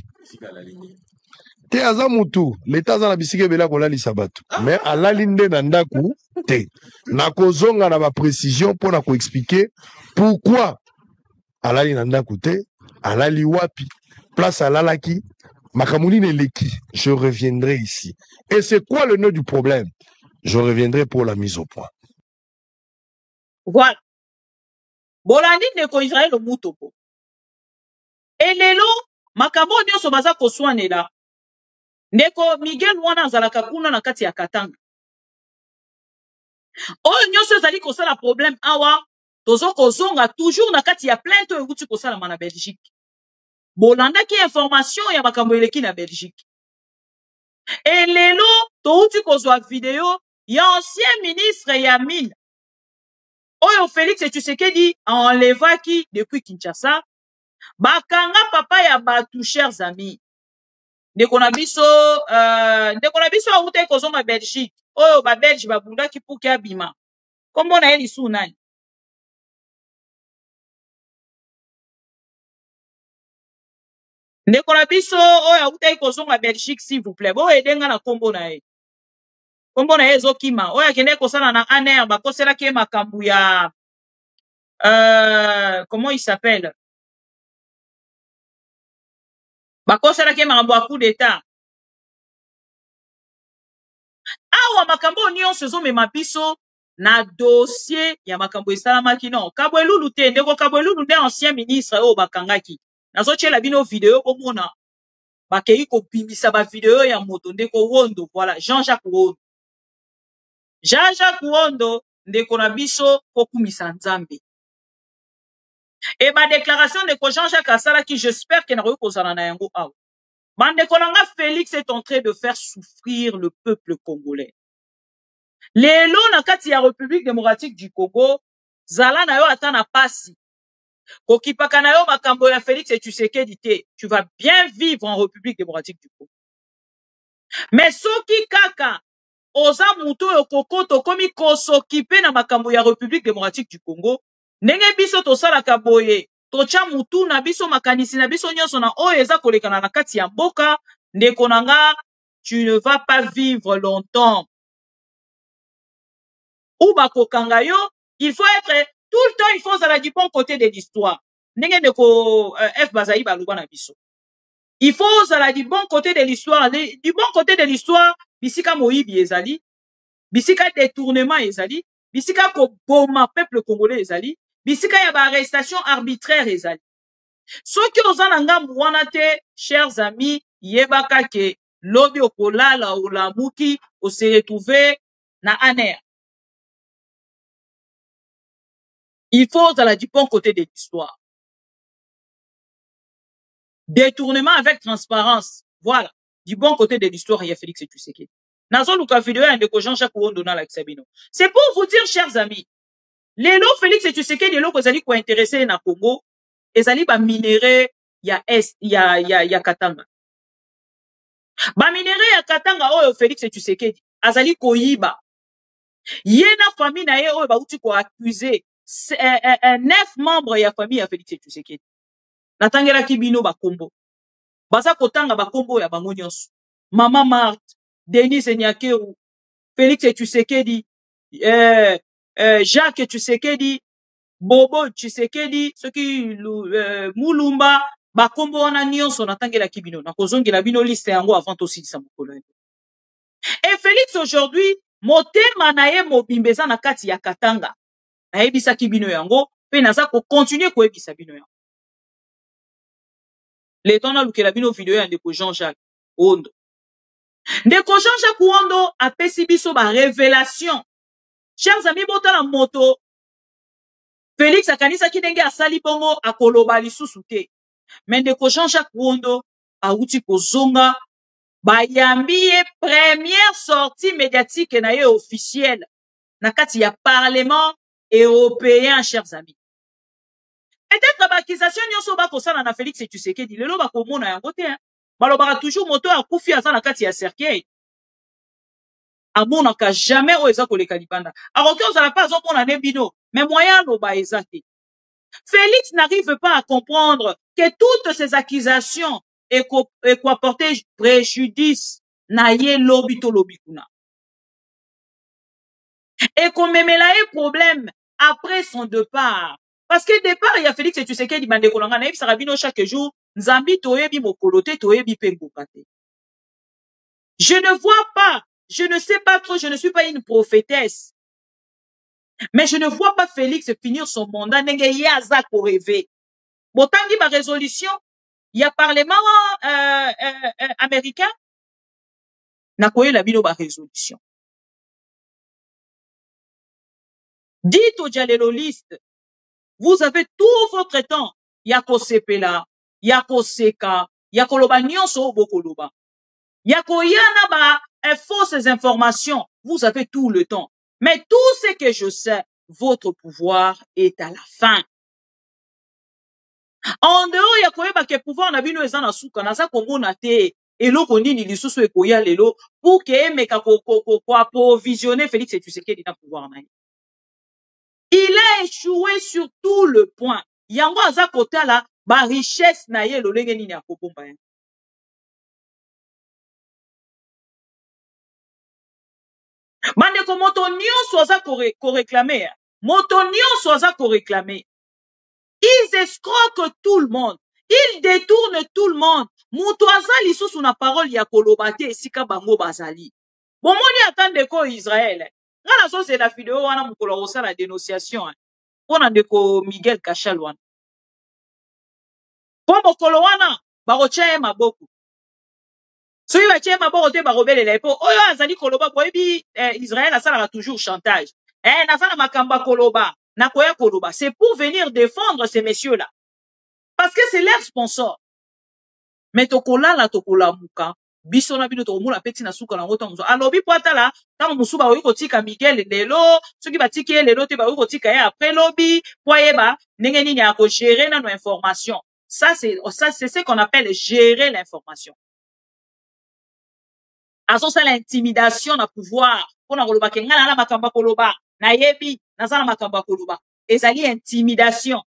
Te aza mutu, l'État aza na bisike bela kolali sabatu, mais alali nde na ndako te. Na kozonga na ba précision pour na ko expliquer pourquoi alali na ndako te, alali wapi, place alalaki, makamuni neleki. Je reviendrai ici. Et c'est quoi le nœud du problème? Je reviendrai pour la mise au point. Voilà. Bolandi ndeko Israël mutoko. Et lelo makambo nyonso baza koswanela. Ndeko Miguel wana azalaka kuna na kati ya Katanga. Oyo nyonso ezali kosala problème awa tozo kozonga toujours na kati ya plainte oyo kuti kosala na Belgique. Bolanda ki information ya makambo eleki na Belgique. Et lelo touti kozwa vidéo ya ancien ministre ya mine. Oyo Félix Tshisekedi enlevaki depuis Kinshasa. Bakanga papa ya batu, chers amis. Ndeko na biso awute kozonga Belgique. Oyo ba Belge babundaki puki abima. Kombo na eli su nani? Ndeko na biso oyo awute kozonga Belgique, s'il vous plaît. Bo edenga na kombo na ye. Kombo na ye ezokima. Oyo akende kosala na aner bakosela ke makambu ya comment il s'appelle? Bakosela ke makambu ya coup d'état. Awa makambo nyonso ezomema biso na dossier ya makambo esalamaki non. Kabwelulu te, ndeko Kabwelulu nde ancien ministre oyo bakangaki. Nazotiela bino video komona. Bakei kobimisa ba video ya moto ndeko Wondo, voilà, Jean-Jacques Wondo. Jean-Jacques Wondo ndeko na biso kokumisa nzambe. Et ma déclaration de Jean-Jacques asalaki, j'espère que na kozala na yango awa. Bandeko nanga Félix est en train de faire souffrir le peuple congolais. Lelo na kati ya République démocratique du Congo, zala na yo ata na pasi. Kokipaka na yo makambo ya Félix et Tshisekedi te, tu vas bien vivre en République démocratique du Congo. Mais soki kaka oza mutu yo kokoto komi kosokipe na makambo ya République démocratique du Congo, ndenge biso tosalaka boye, tocha mutu na biso makanisi na biso nyonso na oyo eza kolekana na kati ya mboka, ndeko nanga, tu ne vas pas vivre longtemps. Ou bakokanga yo, il faut être tout le temps, il faut aller du bon côté de l'histoire. Ndenge ndeko F Bazaï baluba na biso. Il faut aller du bon côté de l'histoire. Du bon côté de l'histoire, bisika moyibi ezali, bisika détournement ezali, bisika koboma peuple congolais ezali, bisika ya ba arrestation arbitraire ezali. Soki ozana ngambu wana te, chers amis, yebaka ke lobi okolala olamuki o se retrouver na aner. Il faut aller du bon côté de l'histoire. Détournement avec transparence. Voilà. Du bon côté de l'histoire, il y a Félix Tshisekedi. C'est pour vous dire, chers amis, les lots Félix Tshisekedi, les lots que vous intéressés na Congo, ils allaient ba minérer, il y a Katanga. Ba minérer ya Katanga, oh, Félix Tshisekedi, azali koyiba. Yena famille na ye, oh, ba uti ko accusé, 9 membres ya famille ya Félix Tshisekedi. Natangela kibino ba kombo. Baza kotanga ba kombo ya bango nyonso. Mama Marthe, Denis Nyakeru, Félix Tshisekedi, Jacques Tshisekedi, Bobo Tshisekedi, ceux qui Mulumba, bakombo wana nyonso natangela kibino na kozongela bino liste yango avant aussi sa mokolo. Et Félix aujourd'hui motema na ye mobimbeza na kati ya Katanga. Na yebisa kibino yango pe naza ko continuer ko yebisa bino yango. Le temps na lukela bino video ya ndeko Jean-Jacques Ondo. Ndeko Jean-Jacques Ondo a pesi biso ba révélation. Chers amis, botala moto Félix akanisa kinenge asali bongo akoloba lisusu te. Mais ndeko Jean-Jacques Ondo auti kozonga bayambiye première sortie médiatique na ye officielle na kati ya parlement européen, chers amis. Peut-être bakisation nyonso bakosala na Félix Tshisekedi lelo bakomona yango te. Balobaka toujours moto akufi aza na kati ya cercueil. Amonaka jamais o eza koleka libanda. Aroki ozala pas azomona ne bino, mais moyen loba eza te. Félix n'arrive pas à comprendre que toutes ces accusations et quoi porter préjudice na ye lobi to lobi kuna. Et qu'on memela ye problème après son départ. Parce que départ, il y a Félix Tshisekedi bande kolanga na yebisaka bino chaque jour, nzambi toyebi mokolo te toyebi pe ngoka te. Je ne vois pas, je ne sais pas trop, je ne suis pas une prophétesse. Mais je ne vois pas Félix finir son mandat. Nenge yaza ko rêver. Botangi ba résolution, il y a parlement américain. Na koye la bino ba résolution. Dites aux dialéloliste, vous avez tout votre temps. Yako sepela, yako seka, yako loba nyonso bokoloba. Yako yana ba fausses informations. Vous avez tout le temps. Mais tout ce que je sais, votre pouvoir est à la fin. En dehors, yako yeba ke pouvoir na bino eza na suka, naza komona te, eloko nini lisusu ekoya lelo, pour que meka ko approvisionner Félix Tshisekedi na pouvoir na ye. Il a échoué sur tout le point. Yango aza kotala ba richesse na ye lolenge nini akobomba ye. Bandeko moto nyonso aza ko réclamer. Moto nyonso aza ko réclamer. Ils escroquent tout le monde. Ils détournent tout le monde. Moto aza lisusu na parole ya kolobate esika bango bazali. Bomoni atande ko Israël. Ngana so c'est la vidéo wana mukolo osa la dénonciation. Pona ndeko Miguel Kachal wana. Po mukolo wana barocha maboko. Soki batie maboko te barobelela po oyo azali koloba boyebi Israël asalaka toujours chantage. Nazala makamba koloba, nakoya koloba. C'est pour venir défendre ces messieurs-là. Parce que c'est leur sponsor. Mais tokola la tokola muka. Biso na bino tokomona peti na suka na ngota muso. Alobi po atala, tango musuba oyo kotika Miguel lelo, soki batiki lelo te ba oyo kotika ye après lobi, po yeba ndenge nini ya ko gérer na nos informations. Ça c'est ce qu'on appelle gérer l'information. Aso ça l'intimidation na pouvoir. Pona koloba kenga na makamba koloba, na yebi na zana makamba koloba. Ezali intimidation.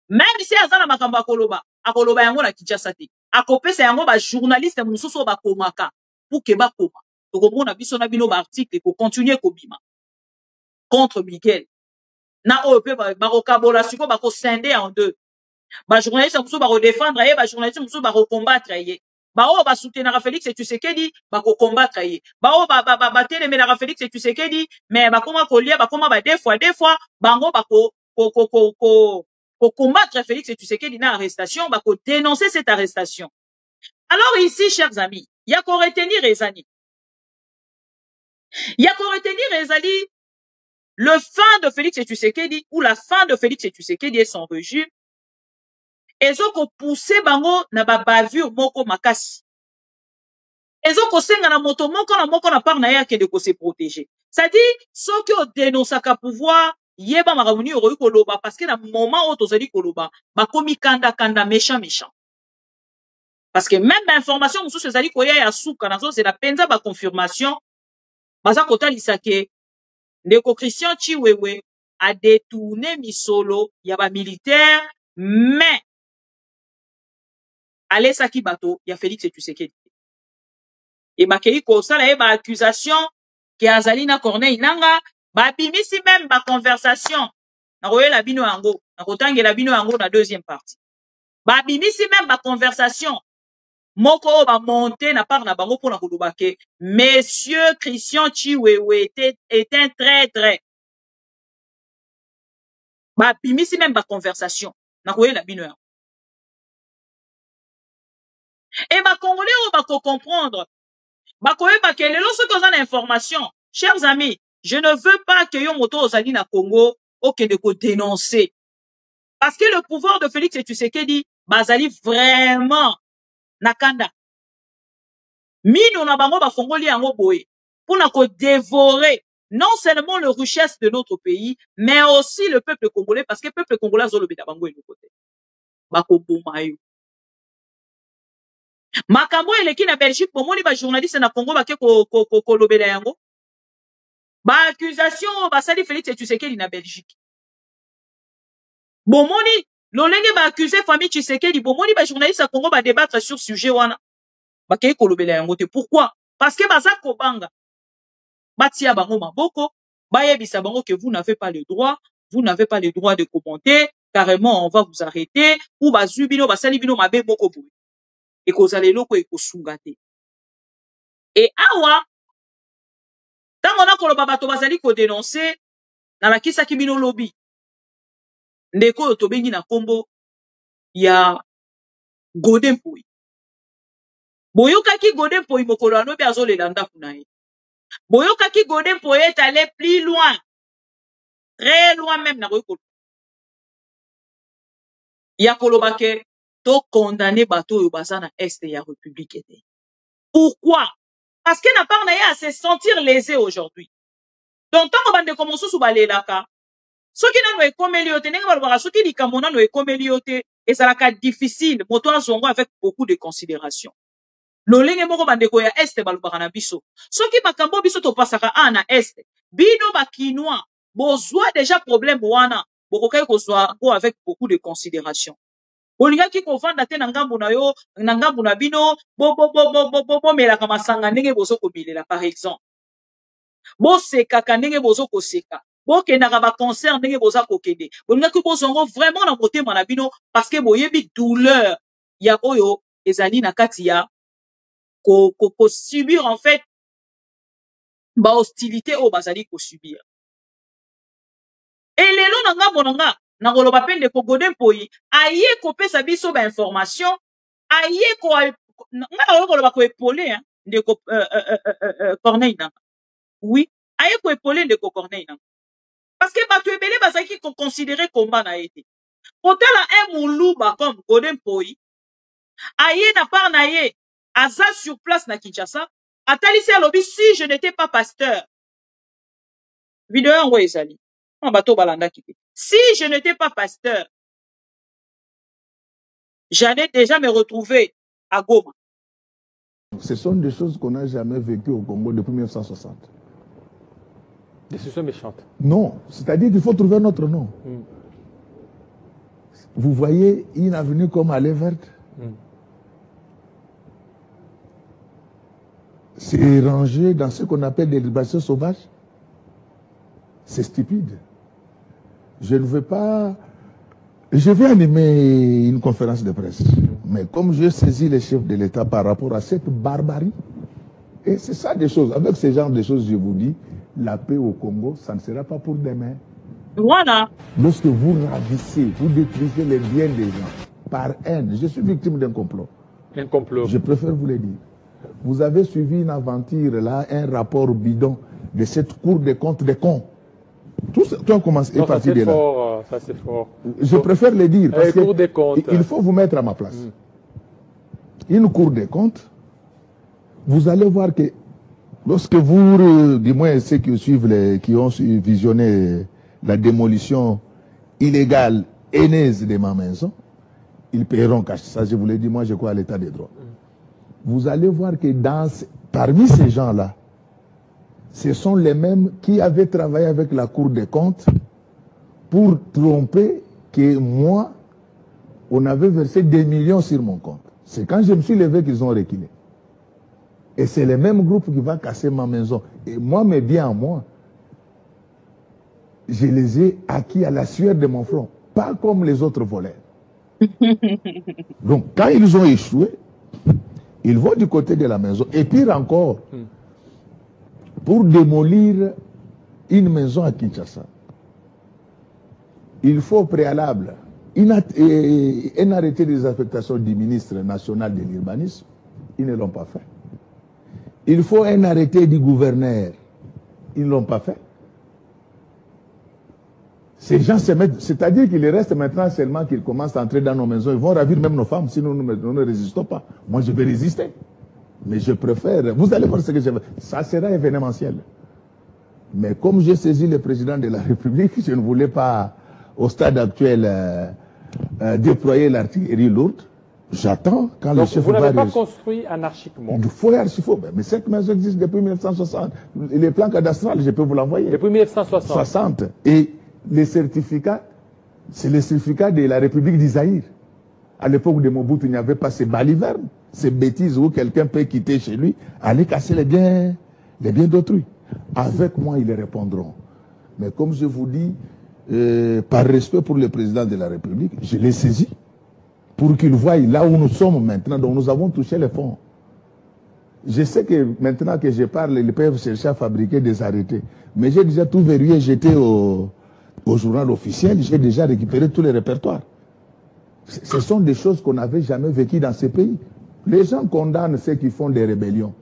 Même si azana makamba koloba, akoloba yango na Kinshasa te. Akopesa yango ba journaliste mususu ba komaka pour que ba koma. Tokomona biso na bino ba article ko continuer ko bima contre Miguel. Na OP ba kokabola siko ba ko scinder en deux. Ba journaliste mususu ba redéfendre ye, ba journaliste mususu ba combattre ye. Ba o ba soutenir Félix Tshisekedi ba ko combattre ye. Ba o ba téléménara Félix Tshisekedi mais ba koma ko lia ba koma ba deux fois bango ba ko pour combattre Félix Tshisekedi dans l'arrestation, bah, pour dénoncer cette arrestation. Alors ici, chers amis, il y a qu'on retenir Ezali. Il y a qu'on retenir Ezali, le fin de Félix Tshisekedi ou la fin de Félix Tshisekedi et son régime ezoko pousser bango na ba bavure moko makasi. Ezoko senga na moto moko na part na yake de ko se protéger. C'est-à-dire soki o dénonçaka pouvoir yeba makamuni oroyi koloba parce que na moment où tozali koloba bakomi kanda méchant. Parce que même l'information mosusu ezali koya ya suka nazo c'est la penza ba confirmation baza kotalisa ke ndeko Christian Chiwewe a détourné misolo ya ba militaire mais alesaki bato ya Félix Tshisekedi. Et bakei ko sala e ba accusation ke azali na Corneille Nanga ba bimisi même ba conversation na koyela bino yango na kotangela bino yango na deuxième partie. Ba bimisi même ba conversation moko ba monter na part na bango pona koloba ke monsieur Christian Chiwewe est un traître. Ba bimisi même ba conversation na koyela bino yango. Et ba congolais o ba ko comprendre ba koyeba ke lelo soki oza na information. Chers amis, je ne veux pas que yo moto ozali na Congo okende ko dénoncer. Parce que le pouvoir de Félix Tshisekedi bazali vraiment nakanda. Mino na bango ba fongoli yango boye pour na ko dévorer non seulement le richesse de notre pays mais aussi le peuple congolais parce que le peuple congolais zolobeta bango eno côté. Ba ko bomayo. Makambo eleki na Belgique bomoni ba journaliste na Congo ba ke ko lobela yango. Ba accusation basali Félix Tshisekedi na Belgique. Bomoni lolenge ba accuser famille Tshisekedi bomoni ba journaliste à Congo ba débattre sur sujet wana. Ba ke ko lobela yango te. Pourquoi? Parce que baza ko banga. Batia bango maboko, ba yebisa bango que vous n'avez pas le droit de commenter, carrément on va vous arrêter ou ba zubino basali bino mabe moko boye. Et kozale loko e kosungate. Et awa tango na koloba bato bazali ko dénoncer na la kisaki bino lobby. Ndeko to bengi na kombo ya Godin Poi. Boyokaki Godin Poi mokolo anobi azolela ndaku na ye. Boyokaki Godin Poi est allé plus loin. Très loin même na koyoko. Ya koloba ke to condamner bato yo baza na est ya République ete. Pourquoi? Parce que na part na ya à se sentir lésé aujourd'hui. Donc tant bande commencer sous balelaka. Soki nano ekomeli yote ndenge balobaka soki likambo nano ekomeli yote ezalaka difficile moto azongo avec beaucoup de considération. Lolenge moko bandeko ya est balobaka na biso. Soki makambo biso to pasaka na est. Bino ba kinois bozwa déjà problème wana bokokai kozwa ko avec beaucoup de considération. Olingaki ko vanda te na ngambu na yo na ngambu na bino bo melaka masanga ndenge bozo ko bilela par exemple. Bo sekaka ndenge bozo ko seka. Bokendaka ba concert ndenge boza kokende. Bolingaki bozongo vraiment na motema na bino parce que boyebi douleur ya oyo ezali na kati ya ko subir en fait ba hostilité o bazali ko subir. Et lelo na ngambo na nga na koloba pende ko Godin Poi aye ko pesa biso ba information aye ko nga koloba ko épauler hein de ko Corneille Nanga. Oui, aye ko épauler de ko Corneille Nanga. Parce que bato ebele bazaki ko considérer combat na été. Otala un mouluba comme Godin Poi aye na part na ye aza sur place na Kinshasa atalisi alobi si je n'étais pas pasteur. Vidéo yango ezali. On bato balanda kite. Si je n'étais pas pasteur, j'allais déjà me retrouver à Goma. Ce sont des choses qu'on n'a jamais vécues au Congo depuis 1960. Des situations méchantes. Non, c'est-à-dire qu'il faut trouver notre nom. Vous voyez une avenue comme Allée Verte. C'est rangé dans ce qu'on appelle des libérations sauvages. C'est stupide. Je ne veux pas... Je vais animer une conférence de presse. Mais comme je saisis les chefs de l'État par rapport à cette barbarie, et c'est ça des choses. Avec ce genre de choses, je vous dis, la paix au Congo, ça ne sera pas pour demain. Voilà. Lorsque vous ravissez, vous détruisez les biens des gens par haine. Je suis victime d'un complot. Un complot. Je préfère vous le dire. Vous avez suivi une aventure, là, un rapport bidon de cette Cour des comptes des cons. Tout ça, tout a commencé Non, est parti de là. fort, ça c'est fort. Je préfère le dire parce Cour des comptes. il faut vous mettre à ma place. Une Cour des comptes, vous allez voir que lorsque vous, du moins ceux qui suivent, qui ont visionné la démolition illégale haineuse de ma maison, ils paieront cash. Ça, je vous l'ai dit, moi je crois à l'état des droits. Vous allez voir que parmi ces gens-là, ce sont les mêmes qui avaient travaillé avec la Cour des comptes pour tromper que moi, on avait versé des millions sur mon compte. C'est quand je me suis levé qu'ils ont reculé. Et c'est le même groupe qui va casser ma maison. Et moi, mes biens à moi, je les ai acquis à la sueur de mon front. Pas comme les autres voleurs. Donc, quand ils ont échoué, ils vont du côté de la maison. Et pire encore, pour démolir une maison à Kinshasa, il faut au préalable un arrêté des affectations du ministre national de l'urbanisme. Ils ne l'ont pas fait. Il faut un arrêté du gouverneur. Ils ne l'ont pas fait. Ces gens se mettent, c'est-à-dire qu'il reste maintenant seulement qu'ils commencent à entrer dans nos maisons. Ils vont ravir même nos femmes, sinon nous ne résistons pas. Moi, je vais résister. Mais je préfère, vous allez voir ce que je veux. Ça sera événementiel. Mais comme j'ai saisi le président de la République, je ne voulais pas, au stade actuel, déployer l'artillerie lourde. J'attends quand le chef vous va... n'avez pas construit anarchiquement. Il faut archi-faux. Mais cette maison existe depuis 1960. Les plans cadastrales, je peux vous l'envoyer. Depuis 1960. 60. Et les certificats, c'est les certificats de la République d'Isaïr. À l'époque de Mobutu, il n'y avait pas ces balivernes, ces bêtises où quelqu'un peut quitter chez lui, aller casser les biens d'autrui. Avec moi, ils répondront. Mais comme je vous dis, par respect pour le président de la République, je l'ai saisi pour qu'il voie là où nous sommes maintenant, donc nous avons touché les fonds. Je sais que maintenant que je parle, ils peuvent chercher à fabriquer des arrêtés. Mais j'ai déjà tout verrouillé, j'étais au journal officiel, j'ai déjà récupéré tous les répertoires. Ce sont des choses qu'on n'avait jamais vécues dans ces pays. Les gens condamnent ceux qui font des rébellions.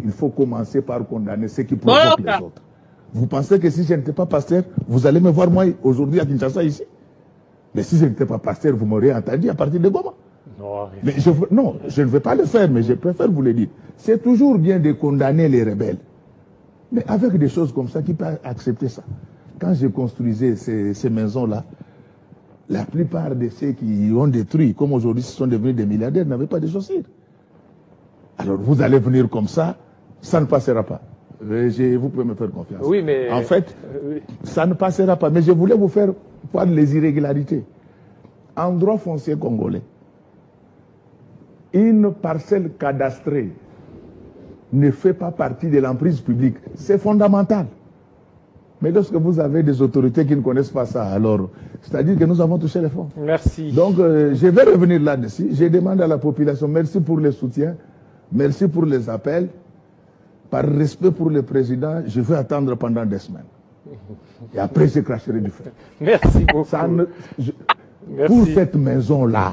Il faut commencer par condamner ceux qui provoquent les autres. Vous pensez que si je n'étais pas pasteur, vous allez me voir moi aujourd'hui à Kinshasa ici? Mais si je n'étais pas pasteur, vous m'auriez entendu à partir de Goma. Non, mais je ne vais pas le faire, mais je préfère vous le dire. C'est toujours bien de condamner les rebelles. Mais avec des choses comme ça, qui peut accepter ça? Quand je construisais ces maisons-là, la plupart de ceux qui ont détruit, comme aujourd'hui, ce sont devenus des milliardaires, n'avaient pas de chaussures. Alors vous allez venir comme ça ne passera pas. Vous pouvez me faire confiance. Oui, mais... En fait, ça ne passera pas. Mais je voulais vous faire voir les irrégularités. En droit foncier congolais, une parcelle cadastrée ne fait pas partie de l'emprise publique. C'est fondamental. Mais lorsque vous avez des autorités qui ne connaissent pas ça, alors, c'est-à-dire que nous avons touché les fonds. Merci. Donc, je vais revenir là-dessus. Je demande à la population, merci pour les soutiens, merci pour les appels. Par respect pour le président, je vais attendre pendant des semaines. Et après, je cracherai du feu. Merci beaucoup. Pour cette maison-là,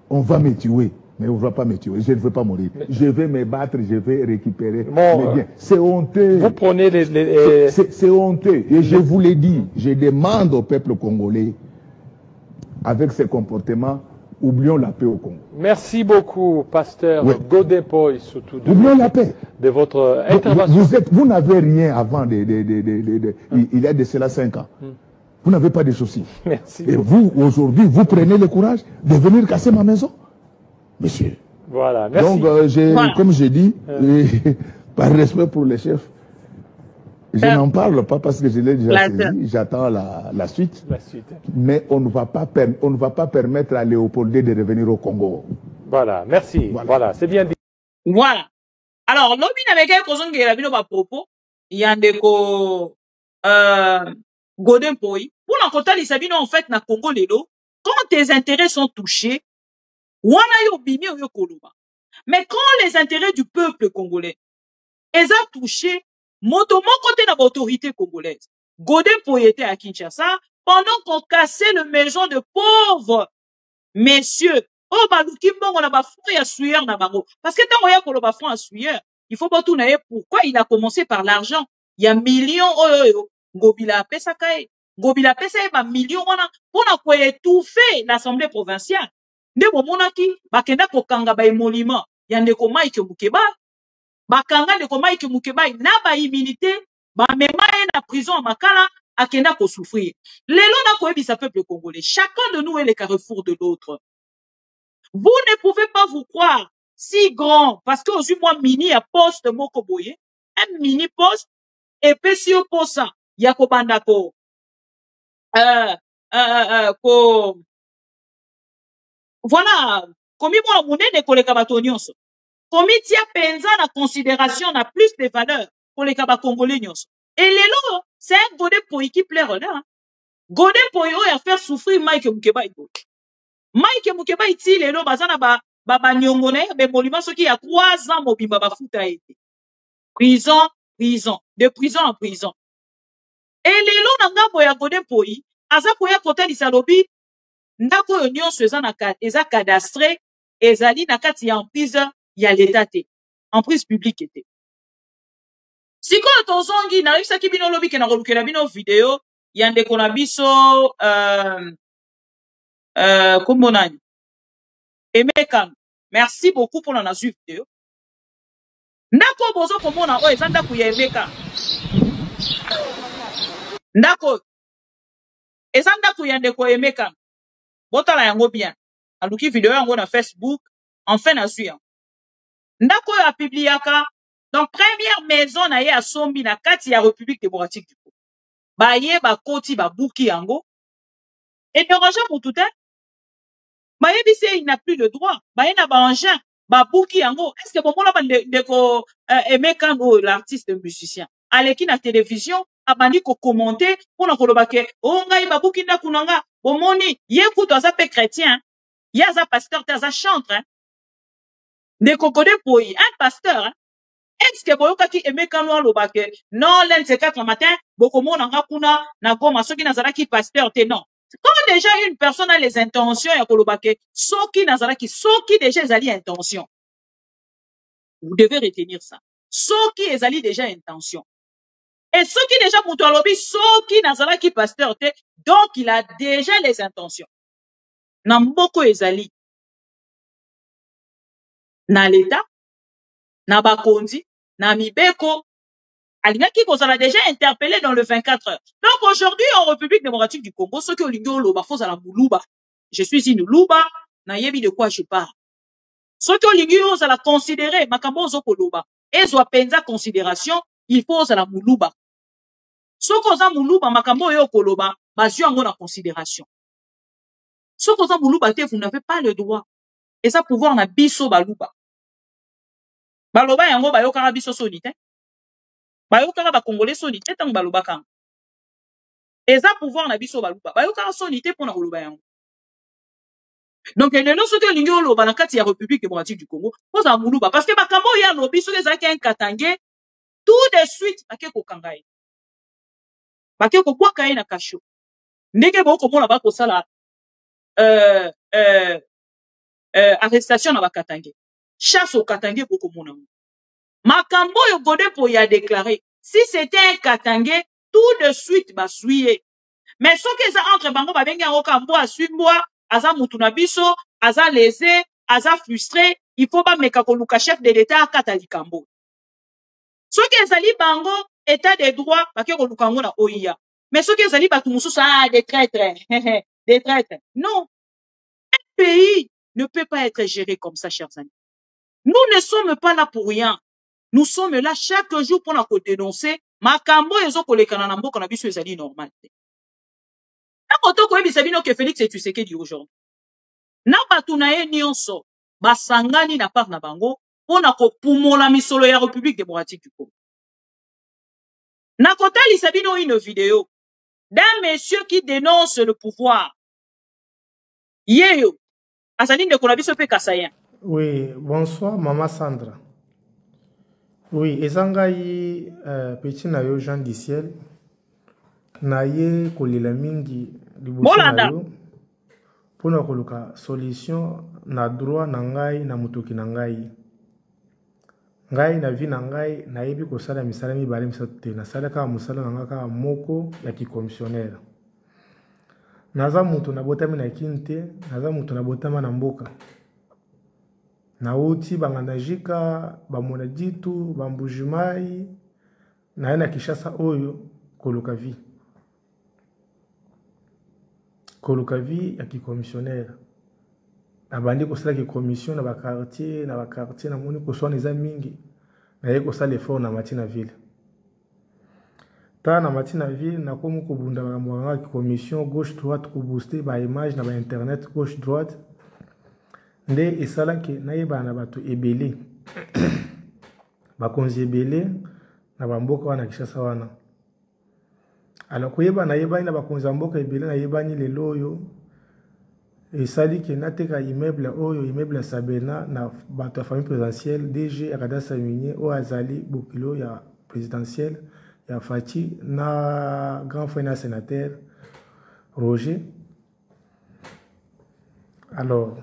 on va me tuer. Mais on ne va pas me tuer. Je ne veux pas mourir. Je vais me battre, je vais récupérer mes biens. C'est honteux. Vous prenez C'est honteux. Et je vous l'ai dit, je demande au peuple congolais, avec ces comportements, oublions la paix au Congo. Merci beaucoup, pasteur Godin Poy, surtout oublions la paix. De votre intervention. Vous n'avez rien avant, il y a de cela 5 ans. Vous n'avez pas de chaussures. Merci. Et vous, aujourd'hui, vous prenez le courage de venir casser ma maison? Monsieur. Voilà, merci. Donc, comme j'ai dit, par respect pour les chefs, je n'en parle pas parce que je l'ai déjà saisi, j'attends la suite. Mais on ne va pas permettre à Léopold de revenir au Congo. Voilà, merci. Voilà, c'est bien dit. Voilà. Alors, l'objet avec quelques-uns qui ont à propos, il y a des Godin Poy. Pour l'encontre, les Sabino, en fait, na Congo Lelo, quand tes intérêts sont touchés, mais quand les intérêts du peuple congolais ont touché, motomo côté de l'autorité congolaise, Godin Poy était à Kinshasa pendant qu'on cassait le maison de pauvres messieurs. Oh, baluki mbongo na ba frère ya sueur na bango. Parce que tant qu'on a ba frère sueur, il faut pas tout naïe pourquoi il a commencé par l'argent. Il y a millions Ngobila apesaka ye. Ngobila apesa ye ba million wana pona ko étouffer l'Assemblée provinciale. Nde bomonaki bakenda kokanga ba émolument ya ndeko Mike Mukeba. Bakanga ndeko Mike Mukeba na ba immunité ba mema ye na prison à Makala akenda ko souffrir. Lelo na ko ebisa peuple congolais. Chacun de nous est le carrefour de l'autre. Vous ne pouvez pas vous croire si grand parce que aujourd'hui moi mini à poste moko boye, un mini poste et puis si au poste ya ko bandako voilà comme moi monene koleka bato nyonso. Komi tia penza na considération na plus de valeur pour les kaba congolais nyonso. Et lelo c'est un Godin Poyi qui plaire là. Godin Poyi a faire souffrir Mike Mukeba ibo. Mike Mukeba iti lelo bazana ba nyongone be molima soki ya 3 ans mobimba ba futa été. Prison, de prison en prison. Et lelo na ngambo ya Godin Poyi aza koya kotalisa lobi ndako yo nyonso eza cadastré ezali na kati ya emprise ya l'état te emprise publique te. Sikoyo tozongi na yebisaki bino lobi ke na kolukela bino video ya ndeko na biso kombo nani Emeka. Merci beaucoup pour la vidéo. Ndako bozo komona o eza ndako ya Emeka. Ndako eza ndako ya ndeko Emeka. Botala yango bien. Aluki video yango na Facebook enfin na zui. Ndako ya publiaka donc première maison na ye a sombi na kati ya République démocratique du Congo. Ba ye ba koti ba buki yango. Et dérangeant pour tout ba ye bise il n'a plus le droit. Ba ye na ba engin ba buki yango. Est-ce que bon la ba ndeko Emeka no l'artiste musicien. Aleki na télévision abandi ko commenter pour na koloba ke o ngai ba buki ndako nanga omoni ye kuto aza pe chrétien. Ye aza pasteur te aza chantre hein. Ndeko Godin Poyi un pasteur hein. Est-ce que boyoka ki Emeka no lobake non l'un de ces 4 matin bokomo nanga kuna na goma soki nazalaki pasteur te non. Quand déjà une personne a les intentions ya kolobake soki nazalaki soki déjà ezali intention. Vous devez retenir ça. Soki ezali déjà intention. Et soki déjà muto alobi soki nazalaki pasteur te donc il a déjà les intentions. Na mboko ezali na l'état na bakonzi na mibeko alingaki kozala déjà interpellé dans le 24 heures. Donc aujourd'hui en République démocratique du Congo ceux qui olingo loba faut la muluba. Je suis une luba na yebi de quoi je parle. Ceux qui olingo la considérer makambo zoko loba et zo penza considération il faut la muluba. Ceux qui oza muluba makambo yo koloba bazu yango na considération. Ceux qui oza muluba te vous n'avez pas le droit et ça pouvoir na biso baluba. Baloba yango bayokaka biso soni te. Bayokaka ba congolais soni te tang baloba kan. Eza pouvoir na biso baluba. Bayokaka soni te pona koloba yango. Donc lelo soki olingi oloba na kati ya République démocratique du Congo, poza muluba parce que bakambo ya lobi soki ezalaki un katangé tout de suite bake kokanga ye. Bake kobwaka ye na kasho. Ndenge bokomona bakosala arrestation na bakatangé. Chasse au katangé bokomona. Makambo yo Godin Poyi a déclaré si c'était un katangé tout de suite basuye. Mais ce que ça entre bango ba bengi yango kambo asumboa aza mutu na biso aza lésé aza frustré il faut pas meka koluka chef de l'état akata likambo. Ce que ezali bango état de droit ba ke koluka ngo na OIA. Mais ce que ezali batu mususu des traîtres des traîtres. Non. Un pays ne peut pas être géré comme ça chers amis. Nous ne sommes pas là pour rien. Nous sommes là chaque jour pour la dénoncer. Makambo ezo kolekana na mboka na biso ezali normal. Na koto ko ebisa bino ke Félix Tshisekedi aujourd'hui. Na batu na ye nyonso basangani na part na bango pona ko pumola misolo ya République démocratique du Congo. Na kotalisa bino une vidéo d'un monsieur qui dénonce le pouvoir. Yeyo azali ndeko na biso pe kasayen. Oui, bonsoir Maman Sandra. Oui, ezangai petit na yo Jean du ciel na ye kolela mingi liboso na yo pona koluka solution na droit na ngai na mutoki na ngai. ngai na vi na ngai nayebi kosala misala mibale misato te nasalaka mosala na ngai kaka moko ya kicommissionnaire. Naza mutu nabotami na kini te, naza mutu nabotama na mboka. Nauti banganda jika, bamona jitu, bambujimai, naye na Kinshasa oyo koluka vi. Koluka vi ya kicommissionnaire. Nabandi kosala kicommission na bakartier na moni koswana eza mingi. Naye kosala effort na mati na ville. Ta na mati na ville nakomi kobunda bakambo nga kicommission gauche droite ko booster ba image na ba internet gauche droite. Nde esalaki nayeba na bato ebele. Bakonzi ebele na bamboka wana Kinshasa wana. Alors koyeba nayeba na bakonzi ya mboka ebele nayebani lelo oyo esaliki nateka immeuble oyo immeuble Sabena na bato ya famille présidentielle DG Akadasa Minye o azali bokilo ya présidentielle ya Fati na grand frère na sénateur Roger. Alors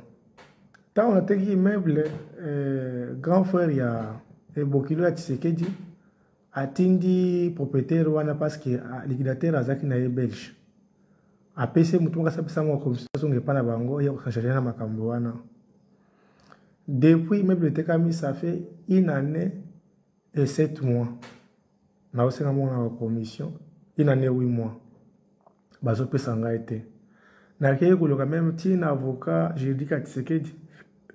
tant on a teki immeuble grand frère ya bokilo ya Tshisekedi atindi propriétaire wana parce que liquidateur azaki na belge. APC mutunga sapisa mo commission ngepana bango ya kuchanger na makambo wana. Depuis immeuble tekami ça fait 1 année et 7 mois. Na osenga mo na commission 1 année et 8 mois. Bazo pesa ngai te. Na keye koloka même ti na avocat juridique à Tshisekedi.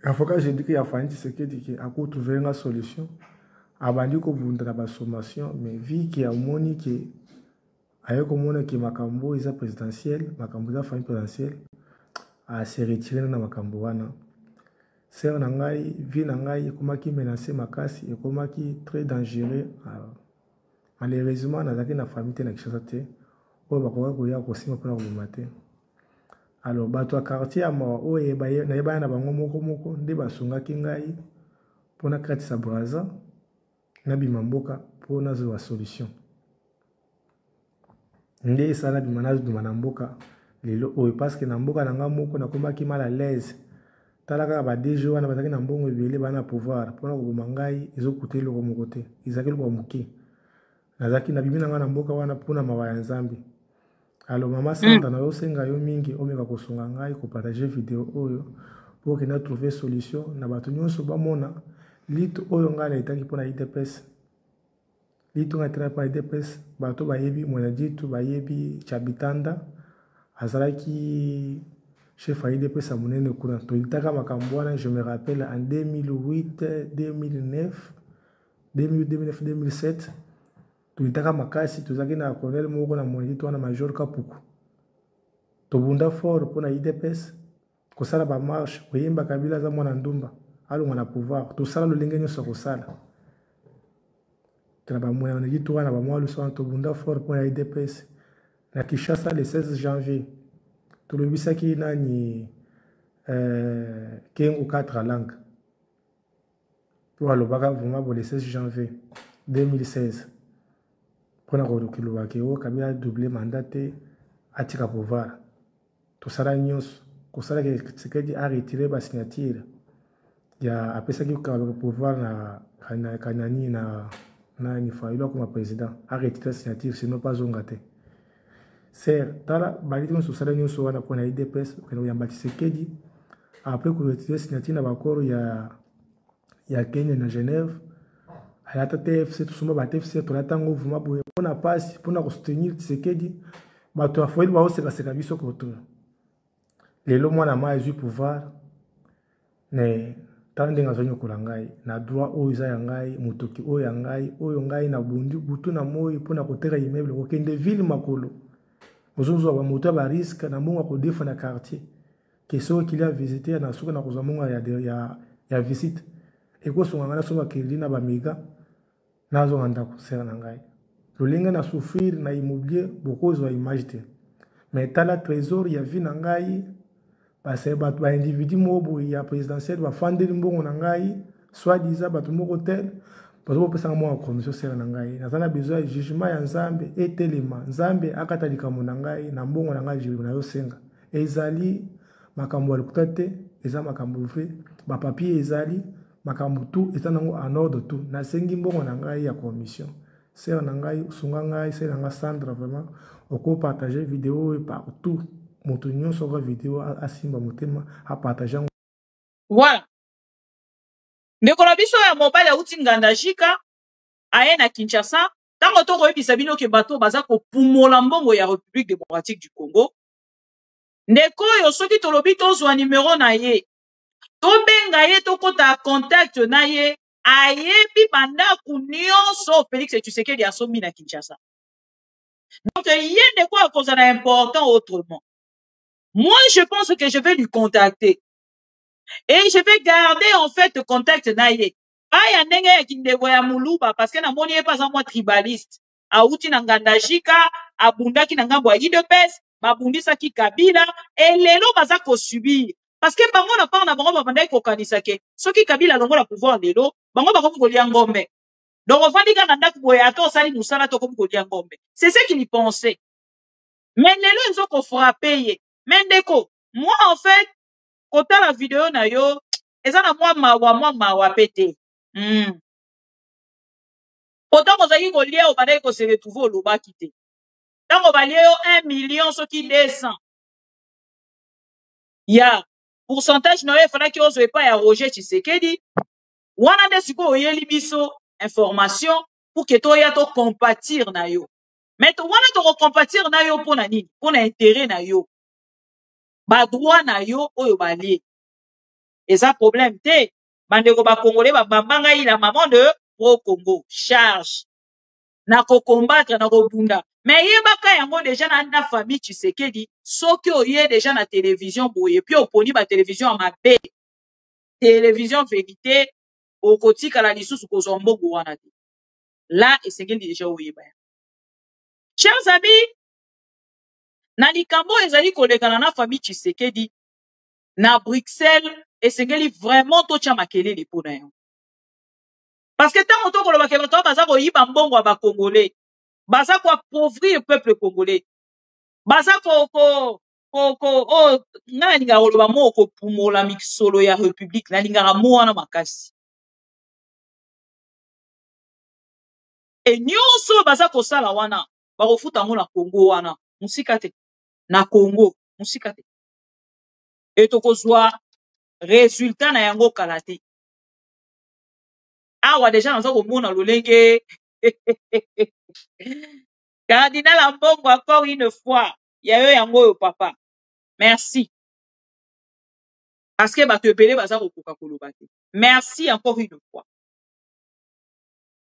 Avocat juridique ya Fani Tshisekedi qui a trouvé une solution. Abandi ko bunda na ba sommation mais vu qu'il y a moni qui ayo komona ki makambo isa présidentielle, makambo za famille présidentielle a se retirer na makambo wana. Ser na ngai, vie na ngai ekomaki menacer makasi, ekomaki très dangereux. Malheureusement nazaki na famille te na Kinshasa te, oyo bakoka koya kosima mpona koboma te. Alors bato ya quartier ama oyo nayebana na bango moko nde basungaki ngai mpona kratisa braza na bimamboka mpona zwa solution. Nde esala bimanazo bimana mboka lelo oyo parce que na mboka na nga moko nakomaki mal à l'aise. Talaka ba DG wana bazaki na mbongo ebele bana pouvoir mpona koboma ngai ezokute eloko moko te ezaki eloko moke. Nazaki na bimi na nga na mboka wana mpona mawa ya Nzambe. Alors mama Santa na yosenga yo mingi omeka kosunga ngai ko partager vidéo oyo pour que na trouver solution na bato nyonso bamona lito oyo nga na etaki mpona IDPS. Lito nga tra pa IDPS bato bayebi mwana jitu bayebi Chabitanda azalaki chef à IDPS à monene kuna to litaka makambo wana je me rappelle en 2008 2009 2007 to litaka makasi tozaki na colonel moko na mwana jitu wana major Kapuku to bunda fort mpona IDPS kosala ba marche koyemba Kabila za mwana ndumba alonga na pouvoir to sala lolenge nyonso kosala tena ba mwana jitu wana ba mwa luso to bunda fort mpona IDPS na Kinshasa le 16 janvier tulobisaki nani kengo 4 langues walobaka vraiment le 16 janvier 2016 pona ko kiloba ke o Kabila doublé mandat te atika pouvoir tosala nyonso kosala ke Tshisekedi a retiré ba signature ya apesa ki pouvoir na kanani na ni failo comme président a retiré signature sinon pas zongate. C'est tala baliti on sala nyonso wana pona IDPS keno ya Tshisekedi après ko retirer signature na bakoro ya Kenya na Genève ayata TFC tusuma ba TFC to latango vuma boye pona passe pona ko soutenir Tshisekedi bato afoeli ba oseka seka biso ko to lelo mwana ma ezu pouvoir ne tande ngazonyo kulangai na droit oyo za yangai mutoki oyo yangai oyo ngai na bundi butu na moyi pona ko tera immeuble ko kende ville makolo ozozo ba moto ba risque na monga ko defa na quartier que so qu'il a visité na suka na ko zamonga ya visite e ko songa na so ba kelina ba miga nazo nganda ko sera na ngai lolinga na souffrir na immobilier beaucoup zo image te mais tala trésor ya vie na ngai parce que ba individu mobo ya présidentiel ba fandeli mbongo na ngai soit disant ba moko tel parce que pesa mo commission sera na ngai nazana besoin jugement ya Nzambe etelema Nzambe akatalika na ngai na mbongo na ngai jibu na yo senga ezali makambo alikuta te eza makambo vrai ba papier ezali makambo tout eza nango en ordre tout nasengi mbongo na ngai ya commission sœur na ngai sunga ngai sœur na ngai Sandra vraiment oko partager vidéo partout moto nyonso ko vidéo asimba motema a partager. Voilà. Ndeko na biso ya mobile auti nganda jika aye na Kinshasa tango to koyebisa bino ke bato baza kopumola mbongo ya République démocratique du Congo. Ndeko yo soki tolobi tozwa numéro na ye tobenga ye tokota contact na ye ayebi bandaku nyonso Félix Tshisekedi asomi na Kinshasa. Donc ye ndeko akozala important autrement. Moi je pense que je vais lui contacter et je vais garder en fait contact na ye. Aya ndenge ya kindeko ya muluba parce que na moni ye pas en moi tribaliste. Auti na nganda jika abundaki na ngambo ya IDPS babundisaki Kabila et lelo baza ko subir parce que bango na part na bango babandaki kokanisa ke soki Kabila longo la pouvoir lelo bango bakomi kolia ngombe donc ofandi ka na ndako boye ato sali musala to komi kolia ngombe c'est ce qu'il pensait mais lelo ils ont ko frapper ye mais ndeko moi en fait kota la vidéo na yo eza na mawa pété autant que zaki ko lia o bandaki ko se retrouver au lobaki te. Tango balie yo 1 million soki 200. Ya pourcentage na yo fana ki ozo epa ya Roger Tshisekedi. Wana nde siko oyeli biso information pour que to ya to compatir na yo. Mais to wana to compatir na yo pona nini? Pona intérêt na yo. Ba droit na yo oyo balie. Eza problème te. Bandeko ba Congolais ba bambanga ila maman de pro Congo charge. Na ko combattre na ko bunda. Mais yebaka yango déjà na famille Tshisekedi soki oye déjà na télévision boye puis oponi ba télévision à mabe télévision vérité okotika la lisusu kozombo wana te là esengeli déjà oyeba. Chers amis, na likambo ezali kolekana na famille Tshisekedi na Bruxelles esengeli vraiment tocha makelele pona yo parce que tant to koloba ke bato baza ko yiba mbongo ba Congolais baza ko appauvrir le peuple congolais baza ko ngana linga koloba mo ko pumola mikisolo ya république na linga mo wana makasi et nyonso baza ko sala wana ba ko futa ngo na Congo wana musika te na Congo musika te et to kozwa résultat na yango kalate awa déjà naza komona lolenge Cardinal Ambongo encore une fois. Yayo yango papa. Merci. Parce que bato epele baza kokoka koloba te. Merci encore une fois.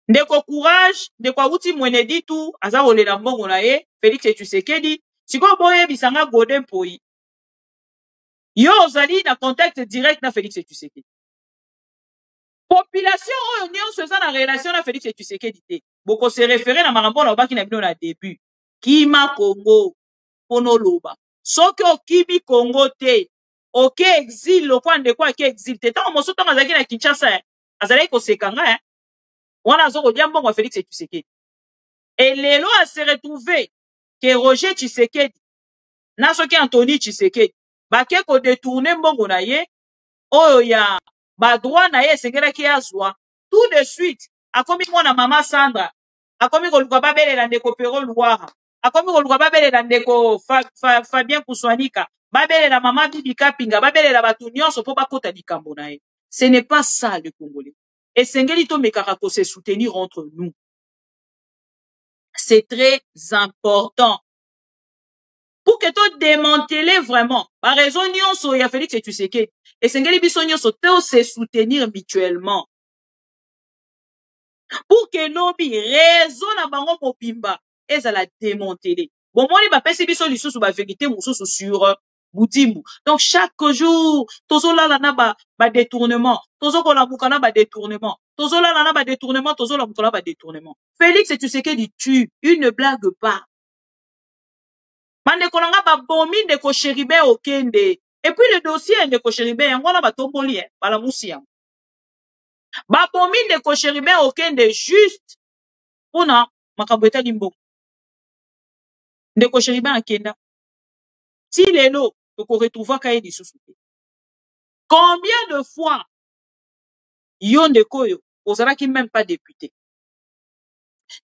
Ndeko courage, ndeko awuti mwenedi tu aza kolela mbongo na ye Félix Tshisekedi. Siko boye bisanga Godin Poi. Yo ozali na contact direct na Félix Tshisekedi. Population oyo nyonso eza na relation na Félix Tshisekedi te. Boko se référer na makambo na obaki na bino na début. Kima Congo pono loba. Soki okibi Congo te. Oke exil lokwa ndeko ake exil te. Tango moso tango azaki na Kinshasa azali ko sekanga wana azo kodia mbongo wa Félix Tshisekedi. Et lelo a se retrouver que Roger Tshisekedi na soki Anthony Tshisekedi bake ko détourner mbongo na ye oyo ya ba droit na ye sengelaki azwa tout de suite akomi mwana mama Sandra akomi koluka babelela ndeko Pero Luara akomi koluka babelela ndeko Fabien Kuswanika babelela mama Bibi Kapinga babelela batu nyonso po bakota likambo na ye. Ce n'est pas ça le Congolais. Et sengeli to mekaka ko se soutenir entre nous. C'est très important. Pour que to démanteler vraiment par raison nyonso ya Félix Tshisekedi et sengeli biso nyonso to se soutenir mutuellement. Pour que lobi raison na bango mobimba ezala démanteler. Bon moi ba pesi biso lisusu ba vérité mususu sur Boudimbu. Donc chaque jour tozo la na ba détournement, tozo ko la mukana ba détournement, tozo la na ba détournement, tozo la mukana ba détournement. Félix Tshisekedi tue, il ne blague pas. Mande kolanga ba bomi de ko Chéribé Okende. Et puis le dossier de ko Chéribé yango na ba tomboli bala musi yango. Ba bomi de ko Chéribé Okende juste pona makambo etali mbongo. De ko Chéribé akenda. Si lelo to ko retrouver kaye lisusu. Combien de fois yo ndeko yo ozalaki même pas député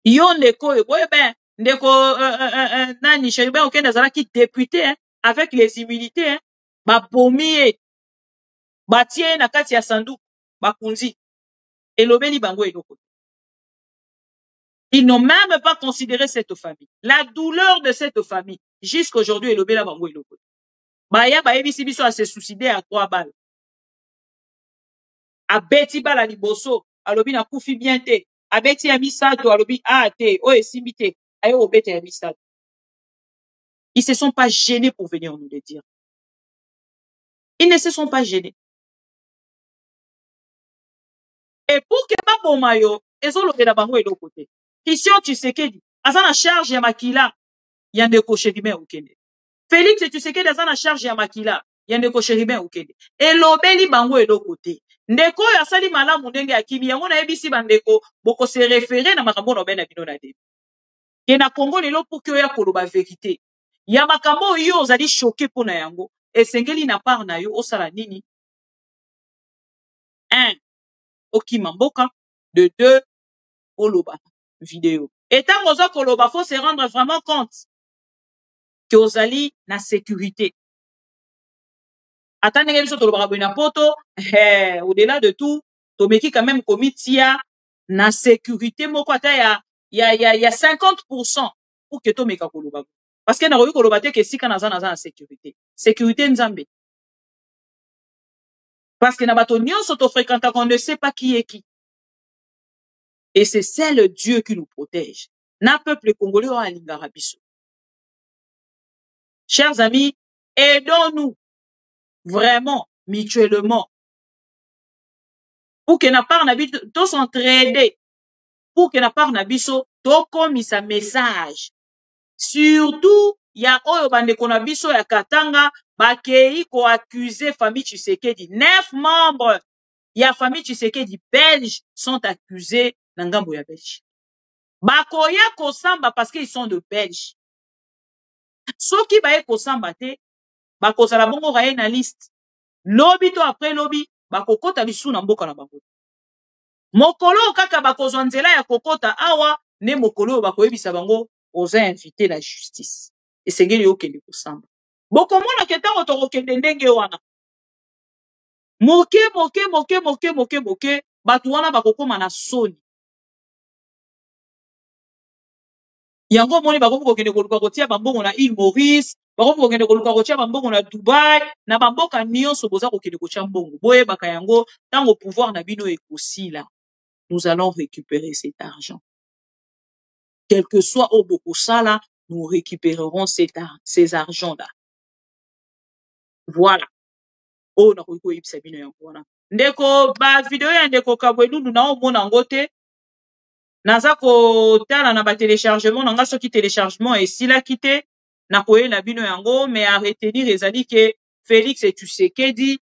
yo ndeko yo boye ben ndeko nani Cherubin okende azalaki député hein, avec les immunités hein, bapomi ye batie ye na kati ya sanduku bakunzi elobeli bango eloko. Ils n'ont même pas considéré cette famille. La douleur de cette famille, jusqu'à aujourd'hui, elobela bango eloko. Baya bayebisi biso a se suicider à 3 balles. A beti bala liboso, alobi na kufi bien te. A beti ya misato, alobi a te, o esimbi te, ayo obete ya misato. Ils se sont pas gênés pour venir nous le dire. Ils ne se sont pas gênés. Et pour que baboma yo, ezolobela bango eloko te. Christian Tshisekedi, aza na charge ya makila, ya ndeko Cherubin okende. Félix Tshisekedi aza na charge ya makila, ya ndeko Cherubin okende. Elobeli bango eloko te. Ndeko oyo asali malamu ndenge akimi, yango nayebisi bandeko, boko se référer na makambo na bena bino na debi. Ke na Congo lelo pour que oya koloba vérité. Ya makambo yo ozali choqué pona yango, esengeli na part na yo osala nini? 1. Okima mboka, de 2. Oloba vidéo. Et tant oza koloba, faut se rendre vraiment compte que ozali na sécurité. Attendez que biso tolobaka boye na poto, au-delà de tout, tomeki quand même komitia na sécurité moko ata ya 50% pour que tomeka koloba. Parce que na koyi koloba te ke sika naza na sécurité. Sécurité nzambe. Parce que na bato nyonso to fréquenta qu'on ne sait pas qui est qui. Et c'est seul Dieu qui nous protège. Na peuple congolais wa alingara biso. Chers amis, aidons-nous vraiment, mutuellement, pour que na part na biso, to s'entraider, pour que na part na biso, to komisa message. Surtout, ya oyo bandeko na biso ya Katanga, bakei ko accuser famille Tshisekedi. 9 membres ya famille Tshisekedi belges sont accusés na ngambo ya Belge. Bakoya kosamba parce qu'ils sont de Belges. Soki baye kosamba te, bakozala bongo raye na liste. Lobi to après lobi, bakokota bisu na mboka na bango. Mokolo kaka bakozwa nzela ya kokota awa, ne mokolo bakoyebisa bango oza invité la justice. Esengeli okende kosamba. Bokomona ke tango tokokende ndenge wana. Moke, batu wana bakokoma na soni. Yango moni bako kokende koluka kotia bambongo na Île Maurice, bako kokende koluka kotia bambongo na Dubai, na bamboka nyonso boza kokende kotia mbongo. Boye baka yango tango pouvoir na bino ekosila. Nous allons récupérer cet argent. Quel que soit au Bokosala, nous récupérerons ces argents-là. Voilà. Oh, na koiko yipsa bino yango wana. Ndeko ba video ya ndeko Kabwelulu na omona ngote. Naza ko tala na ba téléchargement nanga soki téléchargement et sila kite na koyela bino yango mais à retenir ezali ke Félix Tshisekedi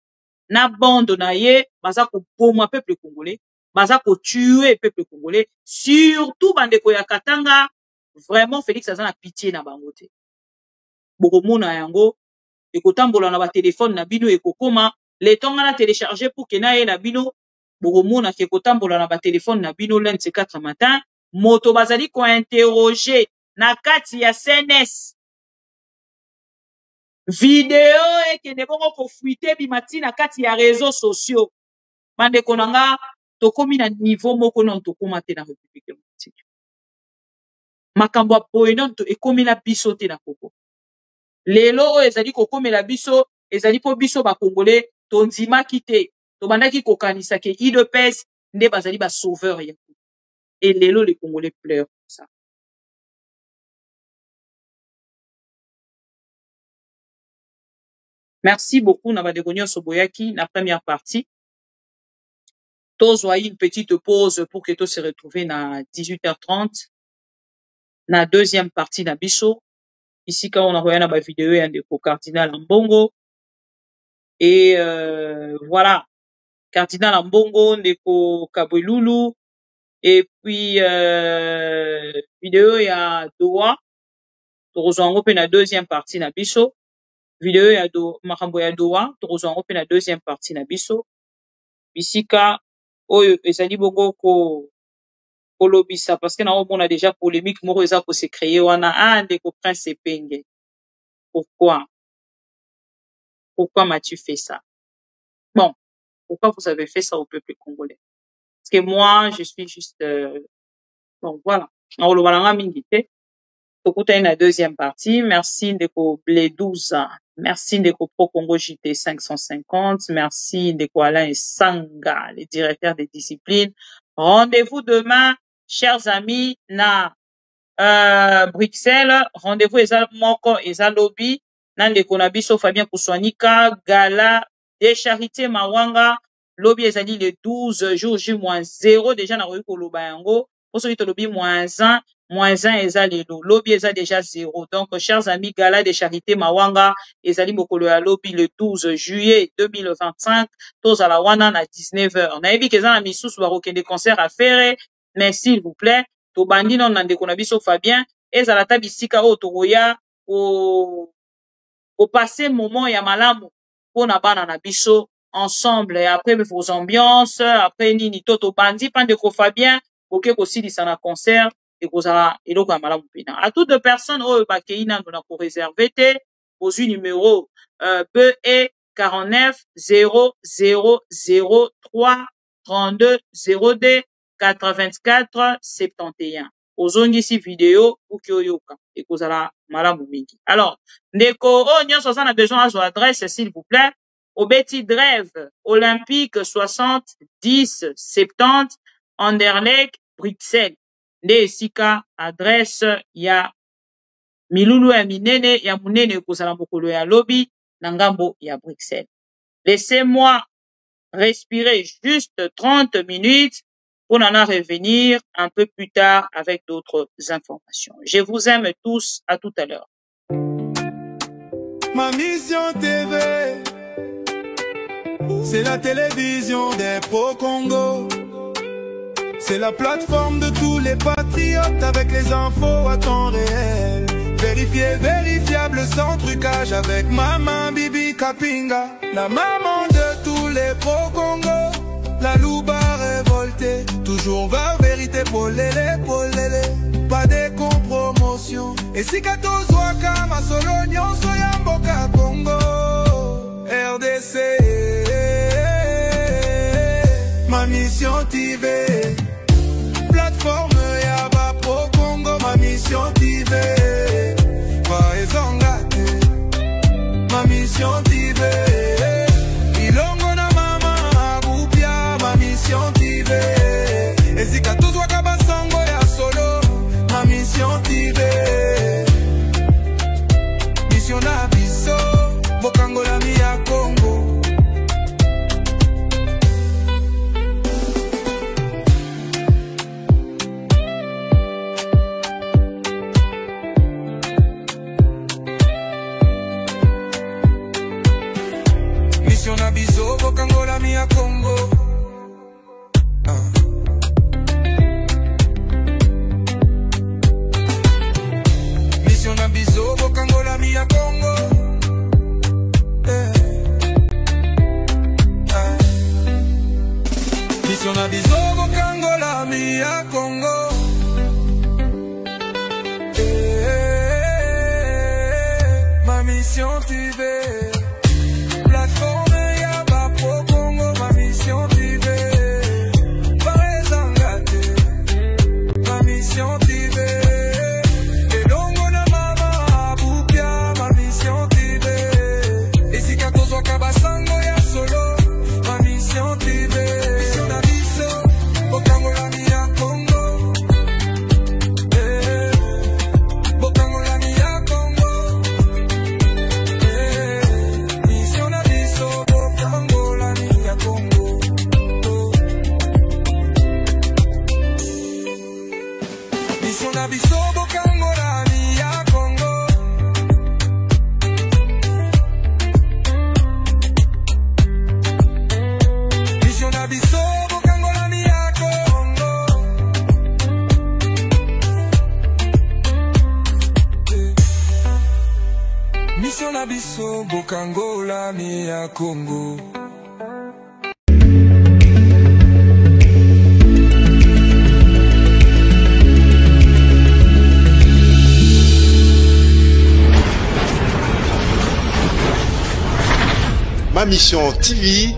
na bande na ye baza ko boma peuple congolais, baza ko tuer peuple congolais, surtout bandeko ya Katanga. Vraiment Félix aza na pitié na bango te. Bokomona yango ekotambola na ba téléphone na bino ekokoma les tonga na télécharger pour que na ye na bino bokomona ke kotambola na ba téléphone na bino lundi 4 matin moto bazali ko interroger na kati ya CNS vidéo ekende bongo ko fuite bimati na kati ya réseaux sociaux bandeko nanga tokomi na niveau moko non tokoma te na République démocratique makambo boye non to ekomi na biso te na koko lelo ezali kokomela biso ezali po biso ba congolais tonzimaki te tobandaki kokanisa ke IDPS nde bazali ba sauveur ya et lelo les congolais pleurent pour ça. Merci beaucoup na bandeko nyonso boyaki na première partie. Tozwa une petite pause pour que to se retrouver na 18h30 na deuxième partie na biso. Ici, quand on a regardé ma vidéo, il y a des cardinal Mbongo. Et voilà. Cardinal Mbongo, Ndeko Kabwelulu. Et puis, vidéo, il y a Doha. Torozango, puis la deuxième partie na biso. Vidéo, il y a Makambo ya Doha. Torozango, puis la deuxième partie na biso. Bisika, oyo ezali boko ko lobisa parce que na on a déjà polémique moko eza ko se créer wana ndeko Prince Epenge. Pourquoi m'as-tu fait ça? Bon, pourquoi vous avez fait ça au peuple congolais? Parce que moi je suis juste bon voilà. Na olobalanga mingi te. Tokuta na deuxième partie. Merci ndeko Blé 12. Merci ndeko Pro Congo JT 550. Merci ndeko Alain Sanga, le directeur des disciplines. Rendez-vous demain, chers amis, na Bruxelles. Rendez-vous eza moko eza lobby. Na ndeko na biso Fabien Kouswanika, gala des charités Mawanga. Lobby ezali le 12 jours J-0. Déjà na royu koloba yango. Pour ceux qui lobby -1. -1 eza lelo. Lobby eza déjà 0. Donc, chers amis, gala des charités Mawanga, ezali mokolo ya lobby le 12 juillet 2025. Tous à la wana na 19h. Na ebi kezana misusu barokende concert à faire. Mais s'il vous plaît, to bandi non ndeko na biso Fabien, ezala tabisika o toroya o passer moment ya malamu pona bana na biso ensemble et après vos ambiances, après nini toto bandi pandeko Fabien, ok kosilisa na concert. Et à toutes les personnes au Bakeina nous avons réservé aux numéro BE 49 0003 32 02 84 71. Aux ici vidéo ou kyoyoka et kozala malamu mingi. Alors, ndeko nyon a besoin à son adresse s'il vous plaît. Au Betty Drève Olympique 60 10 70 Anderlecht Bruxelles. Nde sika adresse ya milulu ya minene ya munene kozala mokolo ya lobby na ngambo ya Bruxelles. Laissez-moi respirer juste 30 minutes pour en revenir un peu plus tard avec d'autres informations. Je vous aime tous, à tout à l'heure. Ma mission TV, c'est la télévision des pro-Congo. C'est la plateforme de tous les patriotes avec les infos à temps réel. Vérifié, vérifiable, sans trucage avec Maman Bibi Kapinga. La maman de tous les pro-Congo. La louba révoltée, toujours va vérité pour l'élé. Pas de compromotion. Et si Katos Waka, ma solonion, Soyamboka Congo. RDC, ma mission TV. Plateforme Yaba Pro Congo, ma mission TV. Ma mission TV. Ilongo na mama Abupia, ma mission TV. Ezika tuzwa kabasango ya solo, ma mission TV. Mission na biso, bokango la mi ya Congo. Mission na biso, bokango la mi ya Congo. Mission na biso, bokango la mi ya Congo. Mission na biso, bokango la mi ya Congo. Ma mission TV. Plateforme Yaba Pro Congo, ma mission TV. Parezangate, ma mission TV. Elongo na mama Abupia, ma mission TV. Esika kozwa kabasango ya solo, ma mission TV. Mission na biso, bokango la mi ya Congo. Bokango la mi ya Congo. Mission na biso, bokango la mi ya Congo. Mission na biso, bokango la mi ya Congo. Mission na biso, bokango la mi ya Congo. Mission na biso, bokango la mi ya Congo. Ma Mission TV,